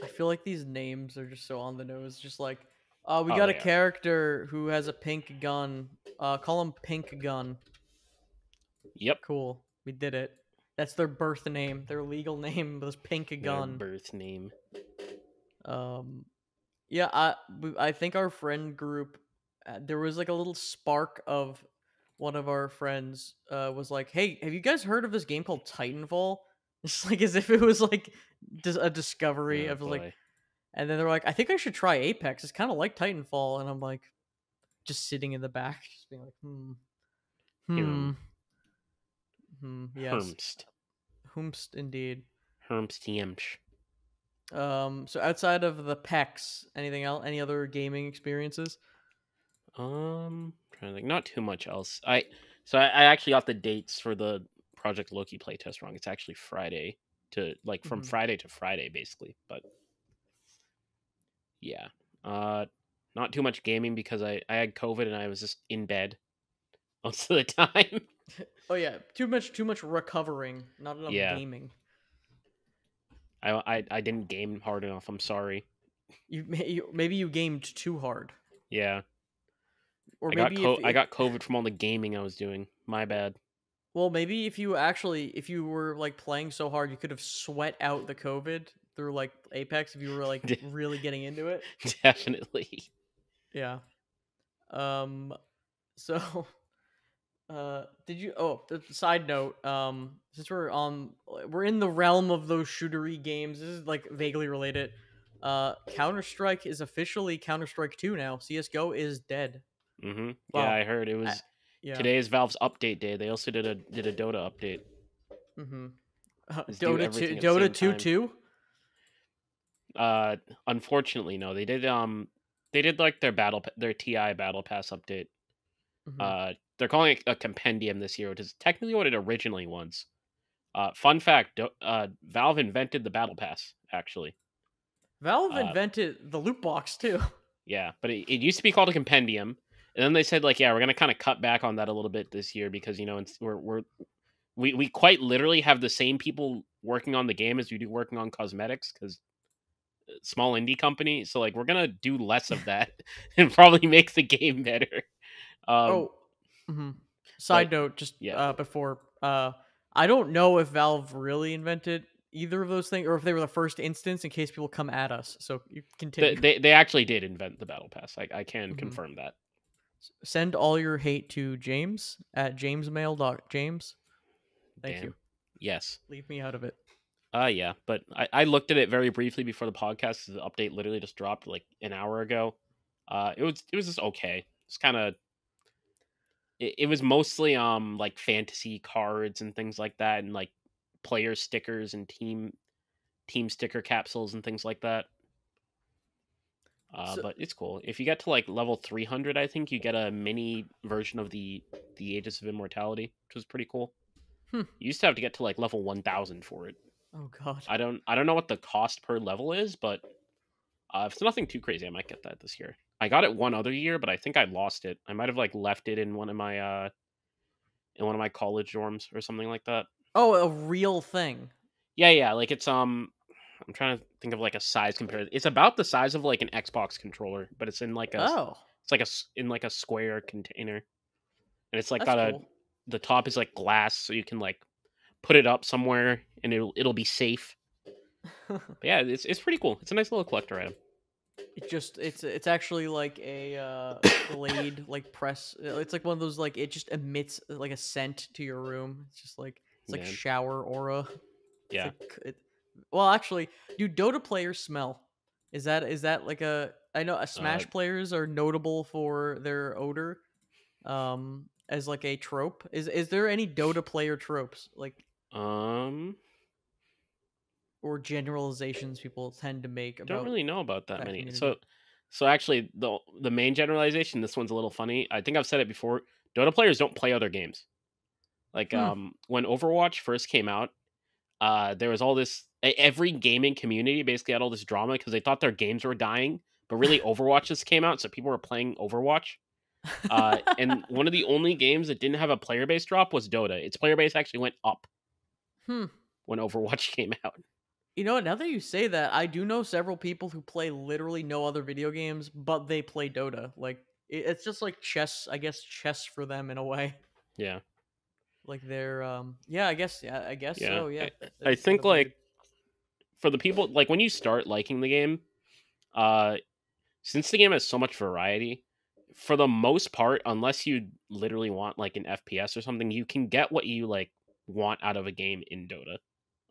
I feel like these names are just so on the nose. Just like, we Oh, got a they are. character who has a pink gun. Call him Pink Gun. Yep, Cool. We did it. That's their birth name. Their legal name was Pink their Gun. birth name. Um, yeah, I think our friend group, there was like a little spark of one of our friends was like, "Hey, have you guys heard of this game called Titanfall?" It's like as if it was like a discovery Oh of like, boy. and then they're like, "I think I should try Apex. It's kind of like Titanfall," and I'm like, just sitting in the back, just being like, hmm, Hirm. yes, Hermst. whomst indeed. Hermstiemsch. So outside of the PEX, anything else? Any other gaming experiences? Trying to think. Not too much else. I actually got the dates for the Project Loki playtest wrong. It's actually Friday to like from Hmm. Friday to Friday basically. But yeah. Uh not too much gaming because I had COVID and I was just in bed most of the time. Oh yeah, too much recovering, not enough Yeah. gaming. I didn't game hard enough. I'm sorry. Maybe you gamed too hard, Yeah. or I got COVID from all the gaming I was doing. My bad. maybe if you were like playing so hard, you could have sweat out the COVID through like Apex if you were like really getting into it. Definitely. Yeah. Um. So, did you? Oh, side note. Since we're in the realm of those shootery games. This is like vaguely related. Counter Strike is officially Counter Strike 2 now. CS:GO is dead. Yeah, Well, I heard it I, was yeah. today is Valve's update day. They also did a Dota update. Mm-hmm. It's due Dota 2, everything at the Dota same 2 time. too. Uh, Unfortunately, no. They did like their TI battle pass update. Mm-hmm. They're calling it a compendium this year, which is technically what it originally was. Fun fact: Valve invented the battle pass actually. Valve Uh, invented the loot box too. yeah, but it used to be called a compendium, and then they said like, yeah, we're gonna kind of cut back on that a little bit this year because we quite literally have the same people working on the game as we do working on cosmetics because small indie company. So like we're gonna do less of that and probably make the game better. Um, Oh, mhm. but Side note, just yeah, before I don't know if Valve really invented either of those things, or if they were the first instance. In case people come at us, so you continue. they actually did invent the battle pass. I can Mhm. confirm that. Send all your hate to James at James. Thank you. Damn. Yes. Leave me out of it. Yeah, but I looked at it very briefly before the podcast. The update literally just dropped like an hour ago. It was just okay. It's kind of it was mostly like fantasy cards and things like that, and like player stickers and team sticker capsules and things like that. So, But it's cool. If you get to like level 300, I think you get a mini version of the Aegis of Immortality, which was pretty cool. hmm. You used to have to get to like level 1000 for it. Oh God. I don't know what the cost per level is, but if it's nothing too crazy, I might get that this year. I got it one other year, but I think I lost it. I might have like left it in one of my college dorms or something like that. Oh, a real thing. Yeah, yeah, like it's I'm trying to think of like a size comparison. It's about the size of like an Xbox controller, but it's in like Oh, it's like in like a square container, and it's like that's got a cool. the top is like glass, so you can like put it up somewhere and it'll be safe. But yeah, it's pretty cool. It's a nice little collector item. It's actually like a Glade like press. It's like one of those like it just emits like a scent to your room. It's like Yeah, shower aura. It's yeah. like well, actually, do Dota players smell? Is that like a? I know Uh, Smash players are notable for their odor. As like a trope. Is there any Dota player tropes like um, or generalizations people tend to make don't about really know about that that many. community? So actually, the main generalization. This one's a little funny. I think I've said it before. Dota players don't play other games. Like Hmm. when Overwatch first came out, there was all this. Every gaming community basically had all this drama because they thought their games were dying, but really Overwatch just came out, so people were playing Overwatch. And one of the only games that didn't have a player base drop was Dota. Its player base actually went up Hmm. when Overwatch came out. You know what? Now that you say that, I do know several people who play literally no other video games, but they play Dota. Like it's just like chess, I guess chess for them in a way. Yeah, Like they're yeah, I guess yeah. so. Yeah, I it's kind think of weird. like for the people like when you start liking the game, uh, since the game has so much variety, for the most part, unless you literally want like an FPS or something, you can get what you like want out of a game in Dota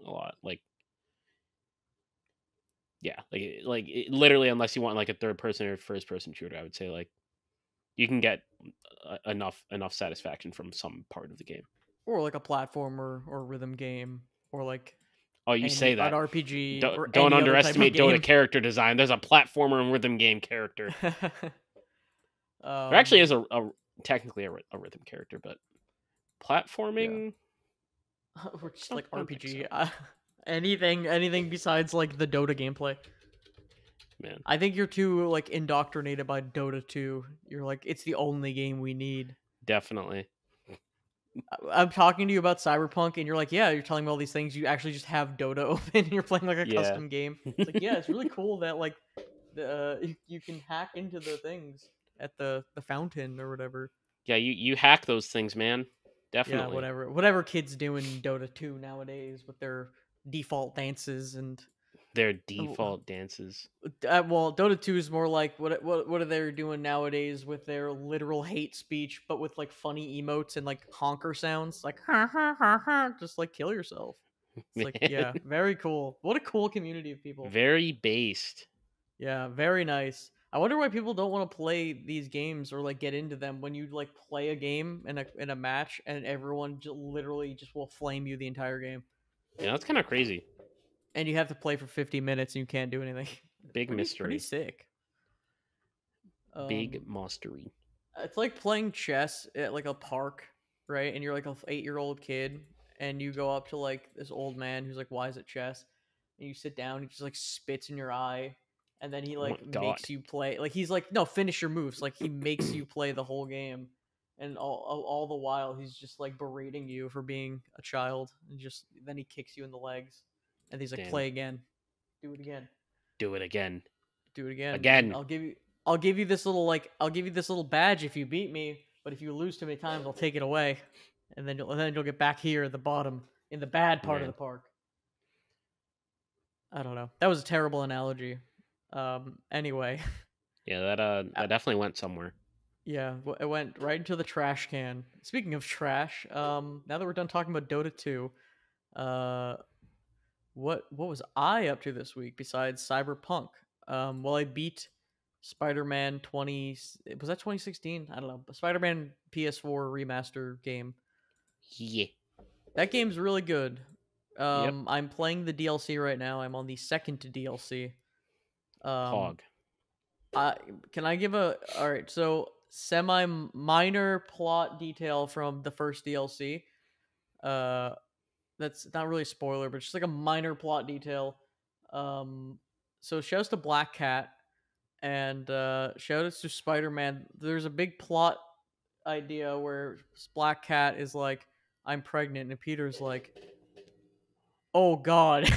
a lot. Like yeah, literally unless you want like a third person or first person shooter, I would say like you can get enough satisfaction from some part of the game. Or like a platformer or rhythm game or like Oh, you any say an that. RPG or Don't any other type of underestimate Dota game. character design. There's a platformer and rhythm game character. There actually is um technically a rhythm character, but yeah. platforming, Or just don't like don't think RPG. so, Anything besides like the Dota gameplay. man. I think you're too like indoctrinated by Dota 2. You're like it's the only game we need. Definitely, I'm talking to you about Cyberpunk and you're like, "Yeah, you're telling me all these things. You actually just have Dota open and you're playing like a yeah, custom game." It's like, "Yeah, it's really cool that like you can hack into the things at the fountain or whatever." yeah. You hack those things, man. Yeah, Definitely, whatever kids do in Dota 2 nowadays with their default dances and their uh, default dances. well, Dota 2 is more like what are they doing nowadays with their literal hate speech, but with like funny emotes and like honker sounds, like ha ha ha ha, just like kill yourself. It's like Man, yeah, very cool. What a cool community of people. very based. Yeah, very nice. I wonder why people don't want to play these games or like get into them when you like play a game in a match and everyone literally just will flame you the entire game Yeah, that's kind of crazy. and you have to play for 50 minutes and you can't do anything. It's Big pretty mystery. sick. Big Um mastery. It's like playing chess at like a park, right? And you're like a 8-year-old kid, and you go up to like this old man who's like wise at chess, and you sit down, he just like spits in your eye, and then he Oh my like makes god. you play. Like he's like, no, finish your moves. Like he makes you play the whole game, and all the while he's just like berating you for being a child, and just then he kicks you in the legs, and he's like, Damn. play again, do it again, Do it again. do it again, and Again. I'll give you this little like I'll give you this little badge if you beat me, but if you lose too many times, I'll take it away, and then you'll get back here at the bottom in the bad part of the Man. park. I don't know. That was a terrible analogy. Anyway, Yeah, uh, that definitely went somewhere. yeah, it went right into the trash can. Speaking of trash, now that we're done talking about Dota 2, uh, what was I up to this week besides Cyberpunk? Well, I beat Spider-Man 20. Was that 2016? I don't know. Spider-Man PS4 remaster game. Yeah. That game's really good. Yep. I'm playing the DLC right now. I'm on the second DLC. Um, Pog. Uh, can I give a all right? So semi minor plot detail from the first DLC. Uh, that's not really a spoiler, but just like a minor plot detail. Um, so shouts to Black Cat and shout outs to Spider Man. There's a big plot idea where Black Cat is like, "I'm pregnant," and Peter's like, "Oh God,"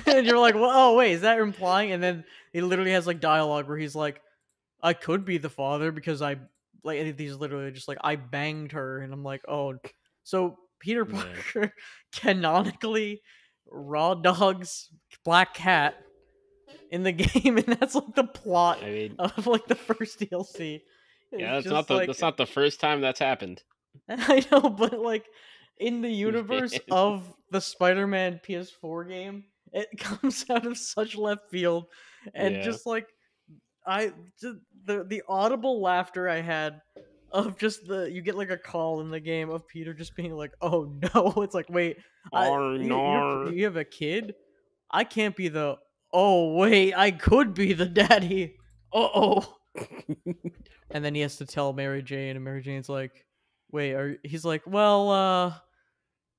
and you're like, "Well, oh wait, is that implying?" And then he literally has like dialogue where he's like, "I could be the father because I like." And he's literally just like, "I banged her," and I'm like, "Oh." So Peter Yeah. Parker canonically raw dogs Black Cat in the game, and that's like the plot I mean, of like the first DLC. yeah, It's just like that's not the first time that's happened. I know, but like in the universe of the Spider-Man PS4 game, it comes out of such left field, and Yeah. just like I the audible laughter I had of just the you get like a call in the game of Peter just being like, "Oh no!" It's like, wait, Or nor. you have a kid? I can't be the. Oh wait, I could be the daddy. Oh. And then he has to tell Mary Jane, and Mary Jane's like, "Wait, are?" He's like, "Well,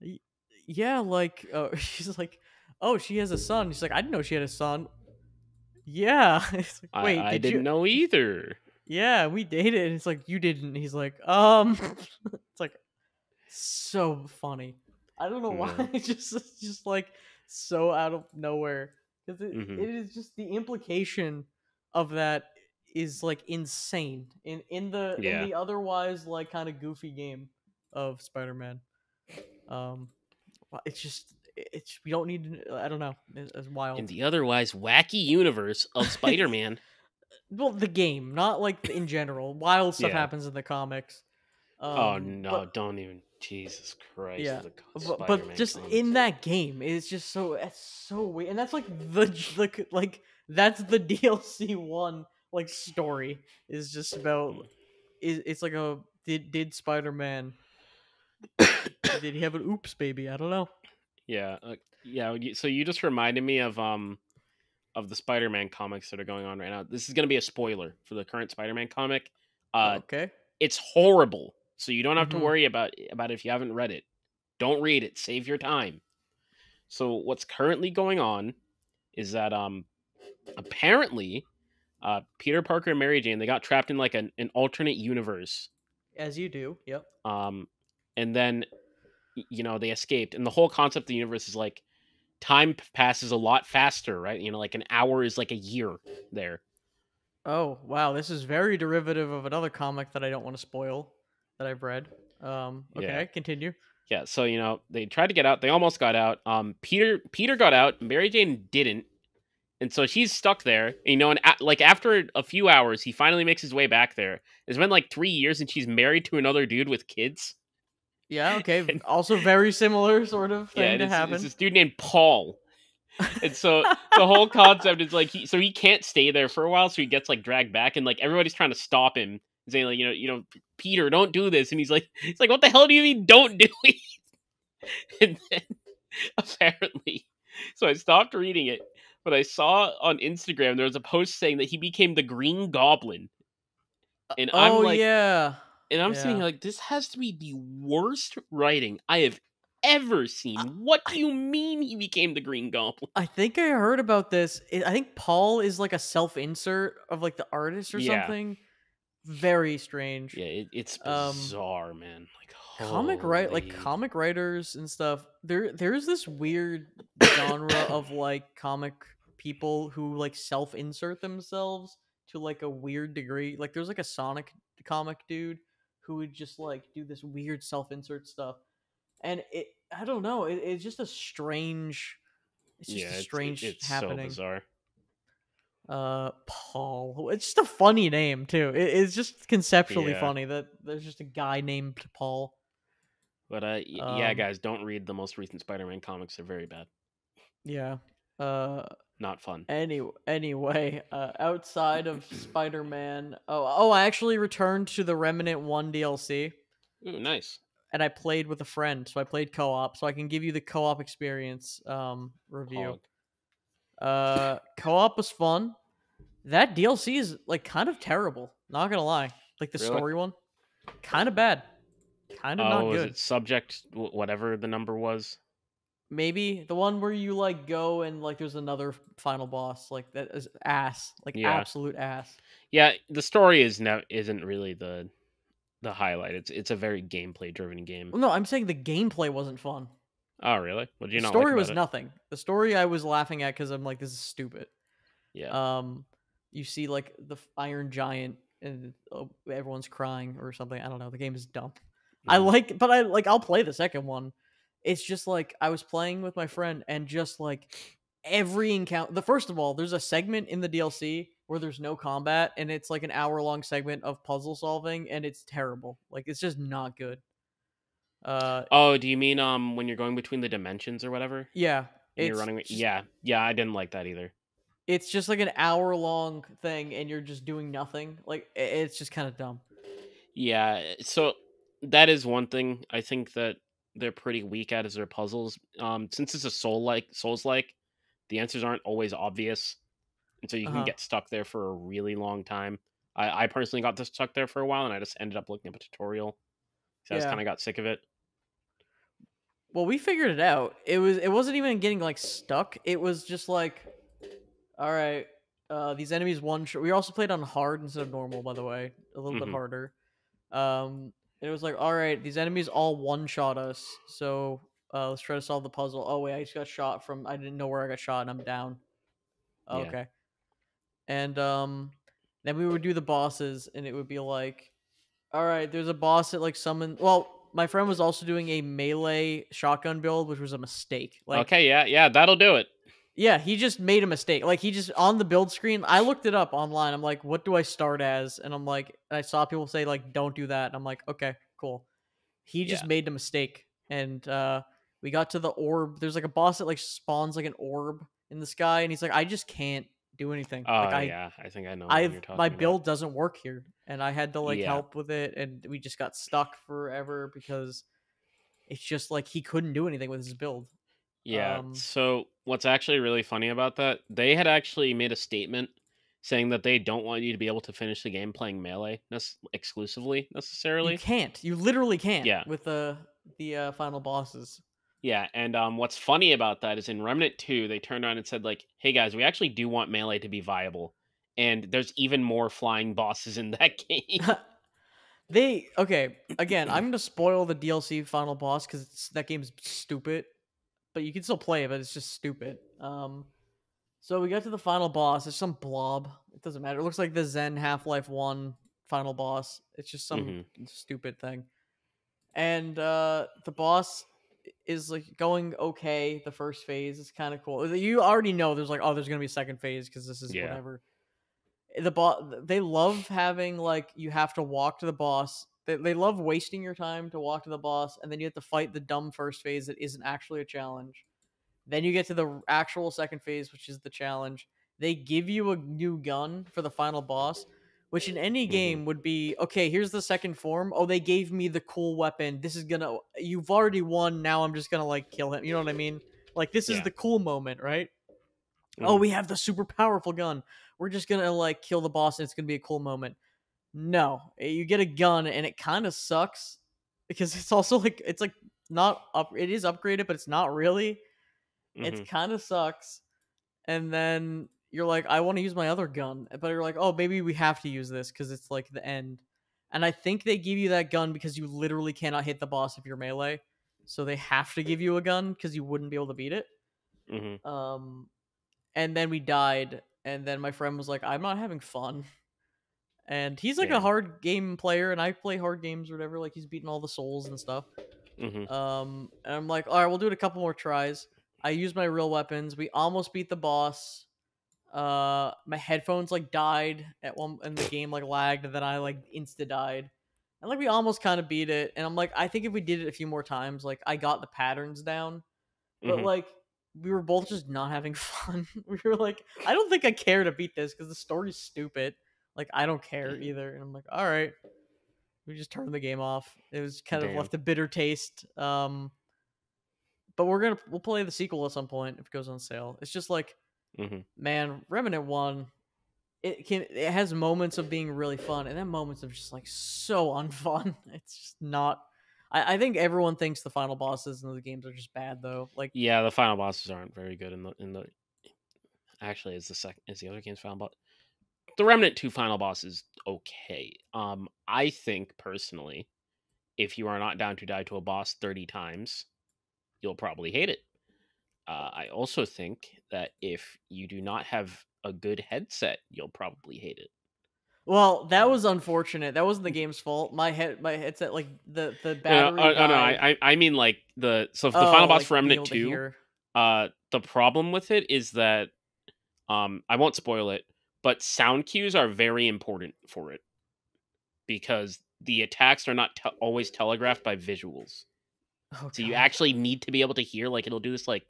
y- yeah, like, she's like, oh, she has a son." He's like, "I didn't know she had a son." Yeah. It's like, wait, I did you? didn't know either. Yeah, we dated. And it's like, you didn't. He's like, it's like so funny. I don't know why. Yeah. It's just like so out of nowhere because Hmm. it is just the implication of that is like insane in Yeah. the otherwise like kind of goofy game of Spider-Man. It's just it's we don't need to, I don't know. It's In wild. the otherwise wacky universe of Spider-Man. Well, the game, not like in general. Wild stuff Yeah. happens in the comics. Oh no! But Don't even. Jesus Christ! yeah, The but Spider-Man just in comics. that game, it's so weird, and that's like like that's the DLC one like story is just about it's like a did Spider Man did he have an oops baby? I don't know. Yeah. Yeah. So you just reminded me of the Spider-Man comics that are going on right now. This is going to be a spoiler for the current Spider-Man comic. Uh, Okay. it's horrible. So you don't have to Mm-hmm. worry about it if you haven't read it. Don't read it. Save your time. So what's currently going on is that apparently Peter Parker and Mary Jane, they got trapped in like an alternate universe. As you do. Yep. Um and then they escaped, and the whole concept of the universe is like time passes a lot faster, right? Like an hour is like a year there. Oh wow, this is very derivative of another comic that I don't want to spoil that I've read. Yeah. Okay, continue. Yeah, so they tried to get out. They almost got out. Peter got out. Mary Jane didn't, and so she's stuck there. And like after a few hours, he finally makes his way back there. It's been like 3 years, and she's married to another dude with kids. Yeah, okay. And Also very similar sort of yeah, thing and to it's happen. this dude named Paul. And so the whole concept is like he can't stay there for a while, so he gets like dragged back, and like everybody's trying to stop him, saying like Peter, don't do this, and he's like, what the hell do you mean don't do it? And then apparently, so I stopped reading it, but I saw on Instagram there was a post saying that he became the Green Goblin, and Oh yeah. I'm sitting Yeah. here like, this has to be the worst writing I have ever I, seen. What do I you mean he became the Green Goblin? I think I heard about this. I think Paul is like a self-insert of like the artist or Yeah, something. Very strange. yeah, it's Um bizarre, man. Like, holy. comic writers and stuff, there's this weird genre of like comic people who like self-insert themselves to like a weird degree. Like there's like a Sonic comic dude who would just like do this weird self-insert stuff, and I don't know, it's just a strange, it's just a Yeah, strange it's so happening. bizarre. Paul, it's just a funny name too. It's just conceptually Yeah, funny that there's just a guy named Paul. but yeah, um guys, don't read the most recent Spider-Man comics. They're very bad. Yeah. Uh. Not fun. Anyway, outside of Spider-Man, I actually returned to the Remnant One DLC, Ooh, nice. and I played with a friend. So I played co-op, so I can give you the co-op experience review. Pog. Co-op was fun. That DLC is like kind of terrible. Not gonna lie, like the Really? story one, kind of bad, kind of not Oh, is good. it subject whatever the number was? Maybe the one where you like go and like there's another final boss like that is ass, like Yeah. absolute ass. Yeah, the story isn't really the highlight. It's a very gameplay driven game. Well, no, I'm saying the gameplay wasn't fun. Oh, really? What did The you not like story about was it? nothing. The story I was laughing at because I'm like, this is stupid. Yeah. Um, you see like the Iron Giant and everyone's crying or something. I don't know. The game is dumb. Mhm. But I like. I'll play the second one. It's just like I was playing with my friend and just like every encounter. The first of all, there's a segment in the DLC where there's no combat and it's like an hour-long segment of puzzle solving and it's terrible. Like it's just not good. Uh, Oh, do you mean when you're going between the dimensions or whatever yeah, and you're it's running? just Yeah, yeah, I didn't like that either. it's just like an hour-long thing and you're just doing nothing. Like it's just kind of dumb. Yeah, so that is one thing I think that they're pretty weak at is their puzzles. Since it's a Souls like, the answers aren't always obvious, and so you Uh can huh. get stuck there for a really long time. I personally got this stuck there for a while, and I just ended up looking up a tutorial because I just Yeah. kind of got sick of it. Well, we figured it out. It wasn't even getting like stuck. It was just like, all right, these enemies one shot. We also played on hard instead of normal, by the way, a little bit Hmm. harder. It was like, all right, these enemies all one shot us. So let's try to solve the puzzle. Oh wait, I just got shot from. I didn't know where I got shot, and I'm down. Yeah. Okay, and then we would do the bosses, and it would be like, all right, there's a boss that like summon. Well, my friend was also doing a melee shotgun build, which was a mistake. Like, Okay. Yeah. Yeah. That'll do it. yeah, he just made a mistake. Like, he just on the build screen. I looked it up online. I'm like, what do I start as? And I'm like, and I saw people say like, don't do that. And I'm like, okay, cool. He just Yeah. made a mistake, and we got to the orb. There's like a boss that like spawns like an orb in the sky, and he's like, I just can't do anything. Like, Oh yeah. I think I know the one I've you're my talking about. build doesn't work here, and I had to like Yeah. help with it, and we just got stuck forever because it's just like he couldn't do anything with his build. Yeah. Um, So what's actually really funny about that? They had actually made a statement saying that they don't want you to be able to finish the game playing melee exclusively you necessarily. can't, you literally can't Yeah. with the final bosses. Yeah, and what's funny about that is in Remnant 2, they turned around and said like, "Hey guys, we actually do want melee to be viable." And there's even more flying bosses in that game. They okay again. I'm gonna spoil the DLC final boss because that game's stupid, but you can still play it, but it's just stupid. So we got to the final boss. It's some blob. It doesn't matter. It looks like the Zen Half Life One final boss. It's just some Hmm. stupid thing. And the boss is like going okay. The first phase is kind of cool. You already know there's like, oh, there's gonna be a second phase because this is Yeah. whatever. The boss, they love having like you have to walk to the boss. They love wasting your time to walk to the boss, and then you have to fight the dumb first phase that isn't actually a challenge. Then you get to the actual second phase, which is the challenge. They give you a new gun for the final boss, which in any Hmm. game would be okay. Here's the second form. Oh, they gave me the cool weapon. This is gonna. You've already won. Now I'm just gonna like kill him. You know what I mean? Like this is Yeah. the cool moment, right? Oh, Hmm. we have the super powerful gun. We're just gonna like kill the boss, and it's gonna be a cool moment. No, you get a gun, and it kind of sucks because it's also like it's like not up. It is upgraded, but it's not really. It's Hmm. kind of sucks. And then you're like, I want to use my other gun, but you're like, oh, maybe we have to use this because it's like the end. And I think they give you that gun because you literally cannot hit the boss if you're melee, so they have to give you a gun because you wouldn't be able to beat it. Hmm. Um, and then we died, and then my friend was like, I'm not having fun. And he's like a Damn. hard game player, and I play hard games or whatever. Like he's beaten all the souls and stuff. Hmm. And I'm like, all right, we'll do it a couple more tries. I use my real weapons. We almost beat the boss. My headphones like died at one, and the game like lagged, and then I like insta died. And like we almost kind of beat it. And I'm like, I think if we did it a few more times, like I got the patterns down. But Hmm. like we were both just not having fun. We were like, I don't think I care to beat this because the story's stupid. Like I don't care either. And I'm like, all right, we just turned the game off. It was kind of Damn. left a bitter taste. But we'll play the sequel at some point if it goes on sale. It's just like, Hmm. man, Remnant One. it has moments of being really fun, and then moments of just like so unfun. It's just not. I think everyone thinks the final bosses in the games are just bad though. Like, Yeah, the final bosses aren't very good in the. Actually, is the other game's final boss. The Remnant 2 final boss is okay. I think personally, if you are not down to die to a boss 30 times, you'll probably hate it. I also think that if you do not have a good headset, you'll probably hate it. well, that Um, was unfortunate. That wasn't the game's fault. My headset, like the no, battery no, died. I mean like the final Oh, boss for like being Remnant able to 2. hear. The problem with it is that I won't spoil it, but sound cues are very important for it because the attacks are not always telegraphed by visuals. Oh So you god. actually need to be able to hear, like it'll do this like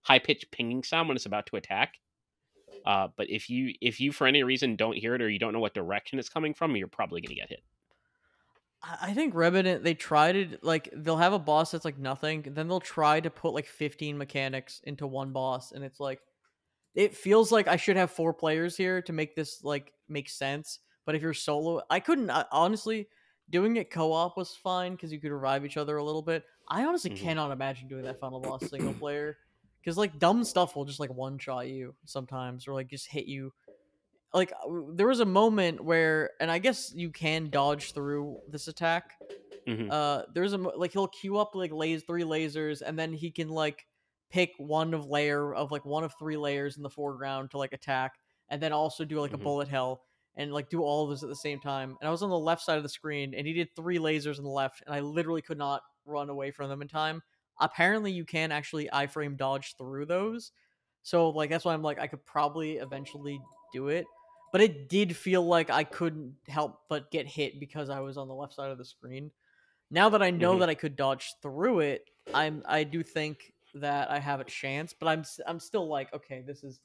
high pitched pinging sound when it's about to attack. But if you for any reason don't hear it or you don't know what direction it's coming from, you're probably gonna get hit. I think Revenant, they try to like they'll have a boss that's like nothing, then they'll try to put like 15 mechanics into one boss, and it's like it feels like I should have 4 players here to make this like make sense. But if you're solo, I couldn't honestly doing it co-op was fine because you could revive each other a little bit. I honestly Hmm. cannot imagine doing that final boss single player because like dumb stuff will just like one shot you sometimes or like just hit you. Like there was a moment where, and I guess you can dodge through this attack. Hmm. There's like he'll queue up like 3 lasers, and then he can like pick one of 3 layers in the foreground to like attack, and then also do like a Hmm. bullet hell and like do all of this at the same time. And I was on the left side of the screen, and he did 3 lasers on the left, and I literally could not run away from them in time. Apparently, you can actually iframe dodge through those, so like that's why I'm like I could probably eventually do it. But it did feel like I couldn't help but get hit because I was on the left side of the screen. Now that I know Hmm. that I could dodge through it, I do think that I have a chance, but I'm still like, okay, this is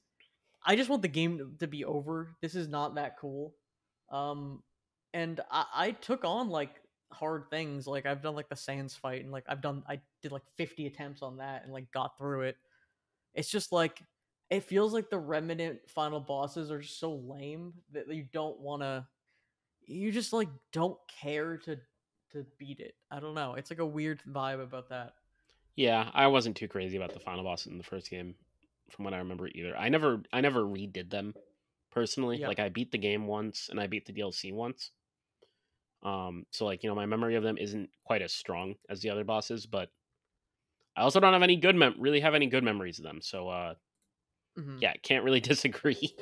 I just want the game to be over. This is not that cool. Um and I took on like hard things. Like I've done like the Sans fight, and like I did like 50 attempts on that and like got through it. It's just like it feels like the Remnant final bosses are just so lame that you don't want to, you just like don't care to beat it. I don't know. It's like a weird vibe about that. Yeah, I wasn't too crazy about the final boss in the first game, from what I remember either. I never redid them personally. Yep. Like I beat the game once and I beat the DLC once. So like my memory of them isn't quite as strong as the other bosses, but I also don't have any really have any good memories of them. So Hmm. yeah, can't really disagree.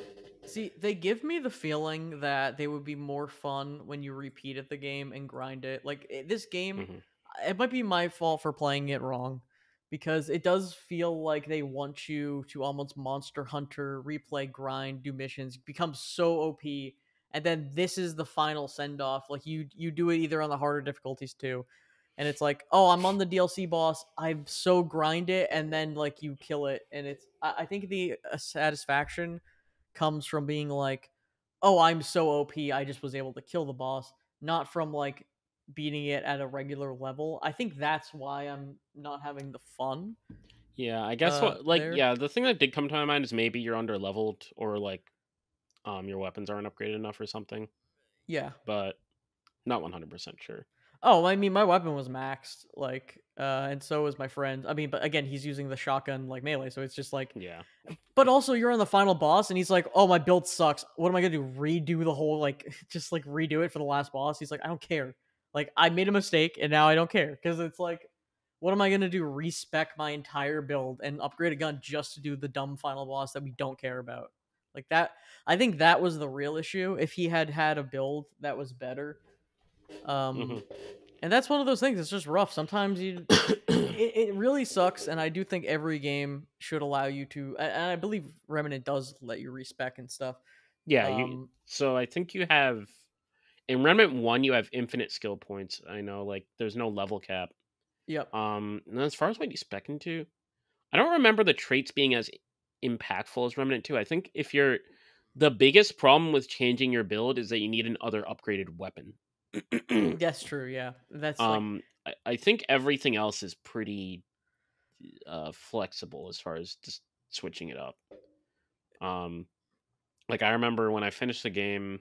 See, they give me the feeling that they would be more fun when you repeated the game and grind it. Like this game, Hmm. it might be my fault for playing it wrong because it does feel like they want you to almost Monster Hunter, replay, grind, do missions, become so OP, and then this is the final send off. Like you do it either on the harder difficulties too, and it's like, oh, I'm on the DLC boss, I'm so grind it, and then like you kill it, and it's I think the satisfaction comes from being like, oh, I'm so OP, I just was able to kill the boss, not from like beating it at a regular level. I think that's why I'm not having the fun Yeah, I guess what like there. yeah, the thing that did come to my mind is maybe you're under leveled or like your weapons aren't upgraded enough or something, Yeah. but not 100% sure. Oh, I mean, my weapon was maxed, like, and so was my friend. I mean, but again, he's using the shotgun like melee, so it's just like, Yeah. but also you're on the final boss, and he's like, "Oh, my build sucks. What am I gonna do? Redo the whole like, just like redo it for the last boss?" He's like, "I don't care. Like, I made a mistake, and now I don't care because it's like, what am I gonna do? Respec my entire build and upgrade a gun just to do the dumb final boss that we don't care about? Like that. I think that was the real issue. If he had had a build that was better, Hmm. um, and that's one of those things. It's just rough. Sometimes it really sucks, and I do think every game should allow you to. And I believe Remnant does let you respec and stuff. Yeah, you Um, so I think you have in Remnant 1 you have infinite skill points. I know like there's no level cap. yep. And as far as what you spec into, I don't remember the traits being as impactful as Remnant 2. I think if you're the biggest problem with changing your build is that you need an other upgraded weapon. That's true. Yeah, that's like I think everything else is pretty flexible as far as just switching it up. Um Like I remember when I finished the game,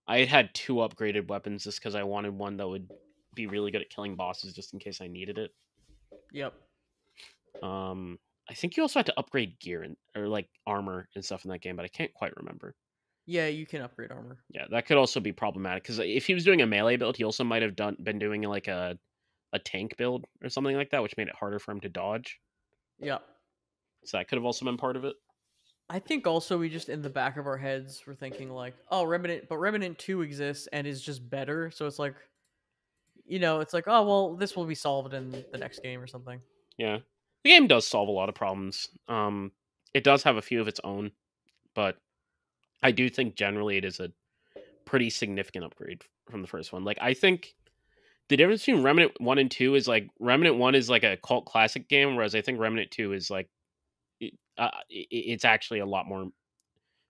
I had two upgraded weapons just because I wanted one that would be really good at killing bosses, just in case I needed it. Yep. Um, I think you also had to upgrade gear and or like armor and stuff in that game, but I can't quite remember. Yeah, you can upgrade armor. Yeah, that could also be problematic because if he was doing a melee build, he also might have been doing like a tank build or something like that, which made it harder for him to dodge. Yep. So that could have also been part of it. I think also we just in the back of our heads were thinking like, oh, Remnant 2 exists and is just better. So it's like, it's like, oh well, this will be solved in the next game or something. Yeah, the game does solve a lot of problems. It does have a few of its own, but I do think generally it is a pretty significant upgrade from the first one. Like I think the difference between Remnant 1 and 2 is like Remnant 1 is like a cult classic game, whereas I think Remnant 2 is like it's actually a lot more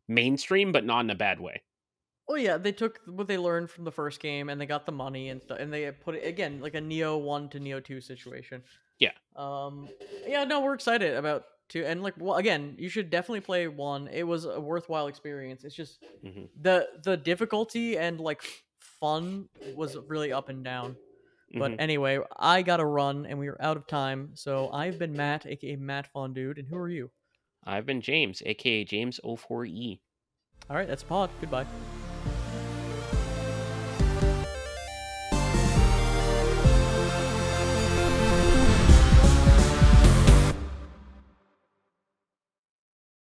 mainstream, but not in a bad way. Well, yeah, they took what they learned from the first game and they got the money and they put it again like a Neo 1 to Neo 2 situation. Yeah. Um, yeah, no, we're excited about 2 and like well, again, you should definitely play 1. It was a worthwhile experience. It's just Hmm. the difficulty and like fun was really up and down. But Hmm. anyway, I gotta run and we are out of time. So I've been Matt, aka Matt Fun Dude, and who are you? I've been James, aka James 04E. All right, that's Pod. Goodbye.